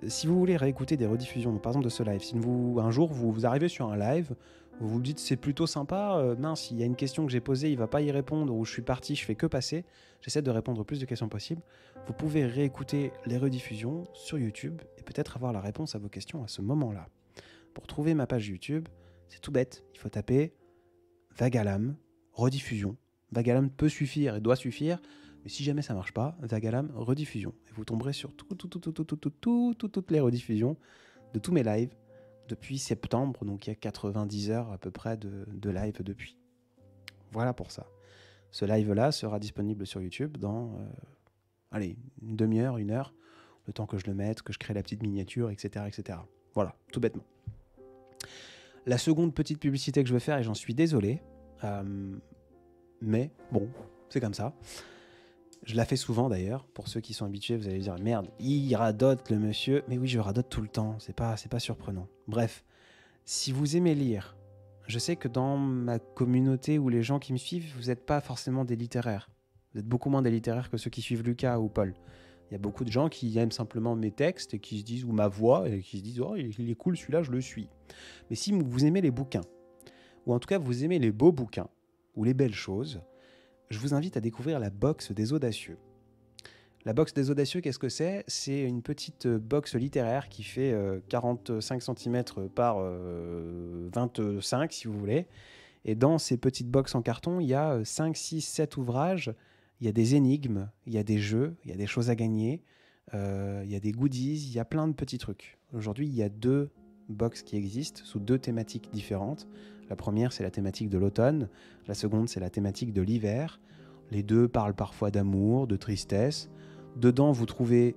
Si vous voulez réécouter des rediffusions, par exemple de ce live, si un jour vous arrivez sur un live, vous vous dites c'est plutôt sympa, mince, il y a une question que j'ai posée, il ne va pas y répondre, ou je suis parti, je fais que passer, j'essaie de répondre au plus de questions possible, vous pouvez réécouter les rediffusions sur YouTube et peut-être avoir la réponse à vos questions à ce moment-là. Pour trouver ma page YouTube, c'est tout bête, il faut taper Vague à l'âme, rediffusion. Vague à l'âme peut suffire et doit suffire, mais si jamais ça marche pas, Vague à l'âme, rediffusion. Et vous tomberez sur toutes les rediffusions de tous mes lives depuis septembre, donc il y a 90 heures à peu près de live depuis. Voilà pour ça. Ce live-là sera disponible sur YouTube dans, une demi-heure, 1 heure, le temps que je le mette, que je crée la petite miniature, etc. etc. Voilà, tout bêtement. La seconde petite publicité que je veux faire, et j'en suis désolé, mais bon, c'est comme ça. Je la fais souvent d'ailleurs. Pour ceux qui sont habitués, vous allez dire merde, il radote le monsieur. Mais oui, je radote tout le temps. C'est pas surprenant. Bref, si vous aimez lire, je sais que dans ma communauté ou les gens qui me suivent, vous n'êtes pas forcément des littéraires. Vous êtes beaucoup moins des littéraires que ceux qui suivent Lucas ou Paul. Il y a beaucoup de gens qui aiment simplement mes textes et qui se disent, ou ma voix, et qui se disent oh, il est cool celui-là, je le suis. Mais si vous aimez les bouquins, ou en tout cas vous aimez les beaux bouquins, ou les belles choses, je vous invite à découvrir la box des Audacieux. La box des Audacieux, qu'est-ce que c'est ? C'est une petite box littéraire qui fait 45 cm par 25 si vous voulez. Et dans ces petites boxes en carton, il y a 5, 6, 7 ouvrages. Il y a des énigmes, il y a des jeux, il y a des choses à gagner, il y a des goodies, il y a plein de petits trucs. Aujourd'hui, il y a 2 box qui existent sous 2 thématiques différentes. La première, c'est la thématique de l'automne. La seconde, c'est la thématique de l'hiver. Les 2 parlent parfois d'amour, de tristesse. Dedans, vous trouvez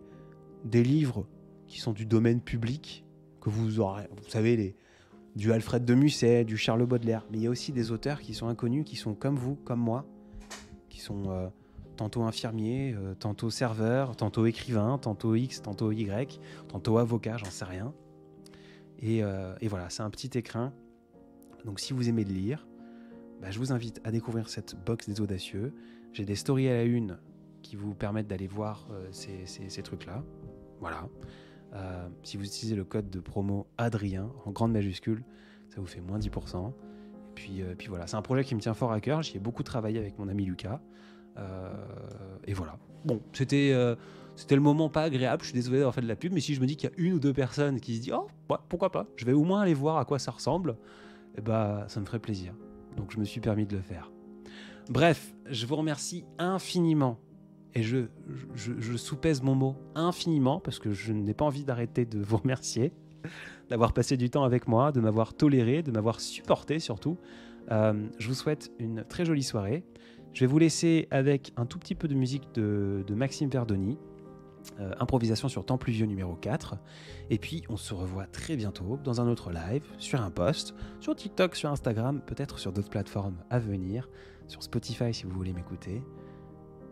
des livres qui sont du domaine public, que vous aurez, vous savez, du Alfred de Musset, du Charles Baudelaire. Mais il y a aussi des auteurs qui sont inconnus, qui sont comme vous, comme moi, qui sont tantôt infirmiers, tantôt serveurs, tantôt écrivains, tantôt X, tantôt Y, tantôt avocat, j'en sais rien. Et voilà, c'est un petit écrin. Donc si vous aimez le lire, je vous invite à découvrir cette box des Audacieux. J'ai des stories à la une qui vous permettent d'aller voir ces trucs-là. Voilà. Si vous utilisez le code de promo Adrien, en grande majuscule, ça vous fait moins 10%. Et puis voilà, c'est un projet qui me tient fort à cœur. J'y ai beaucoup travaillé avec mon ami Lucas. Et voilà. Bon, c'était le moment pas agréable. Je suis désolé d'avoir fait de la pub, mais si je me dis qu'il y a 1 ou 2 personnes qui se disent oh, ouais, pourquoi pas, je vais au moins aller voir à quoi ça ressemble, et ça me ferait plaisir. Donc je me suis permis de le faire. Bref, je vous remercie infiniment. Et je soupèse mon mot infiniment parce que je n'ai pas envie d'arrêter de vous remercier, d'avoir passé du temps avec moi, de m'avoir toléré, de m'avoir supporté surtout. Je vous souhaite une très jolie soirée. Je vais vous laisser avec un tout petit peu de musique de Maxime Verdoni, improvisation sur Temps pluvieux numéro 4. Et puis on se revoit très bientôt dans un autre live, sur un post, sur TikTok, sur Instagram, peut-être sur d'autres plateformes à venir, sur Spotify si vous voulez m'écouter.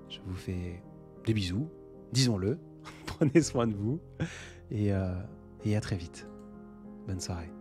Je vous fais des bisous, disons-le, prenez soin de vous et à très vite. Bonne soirée.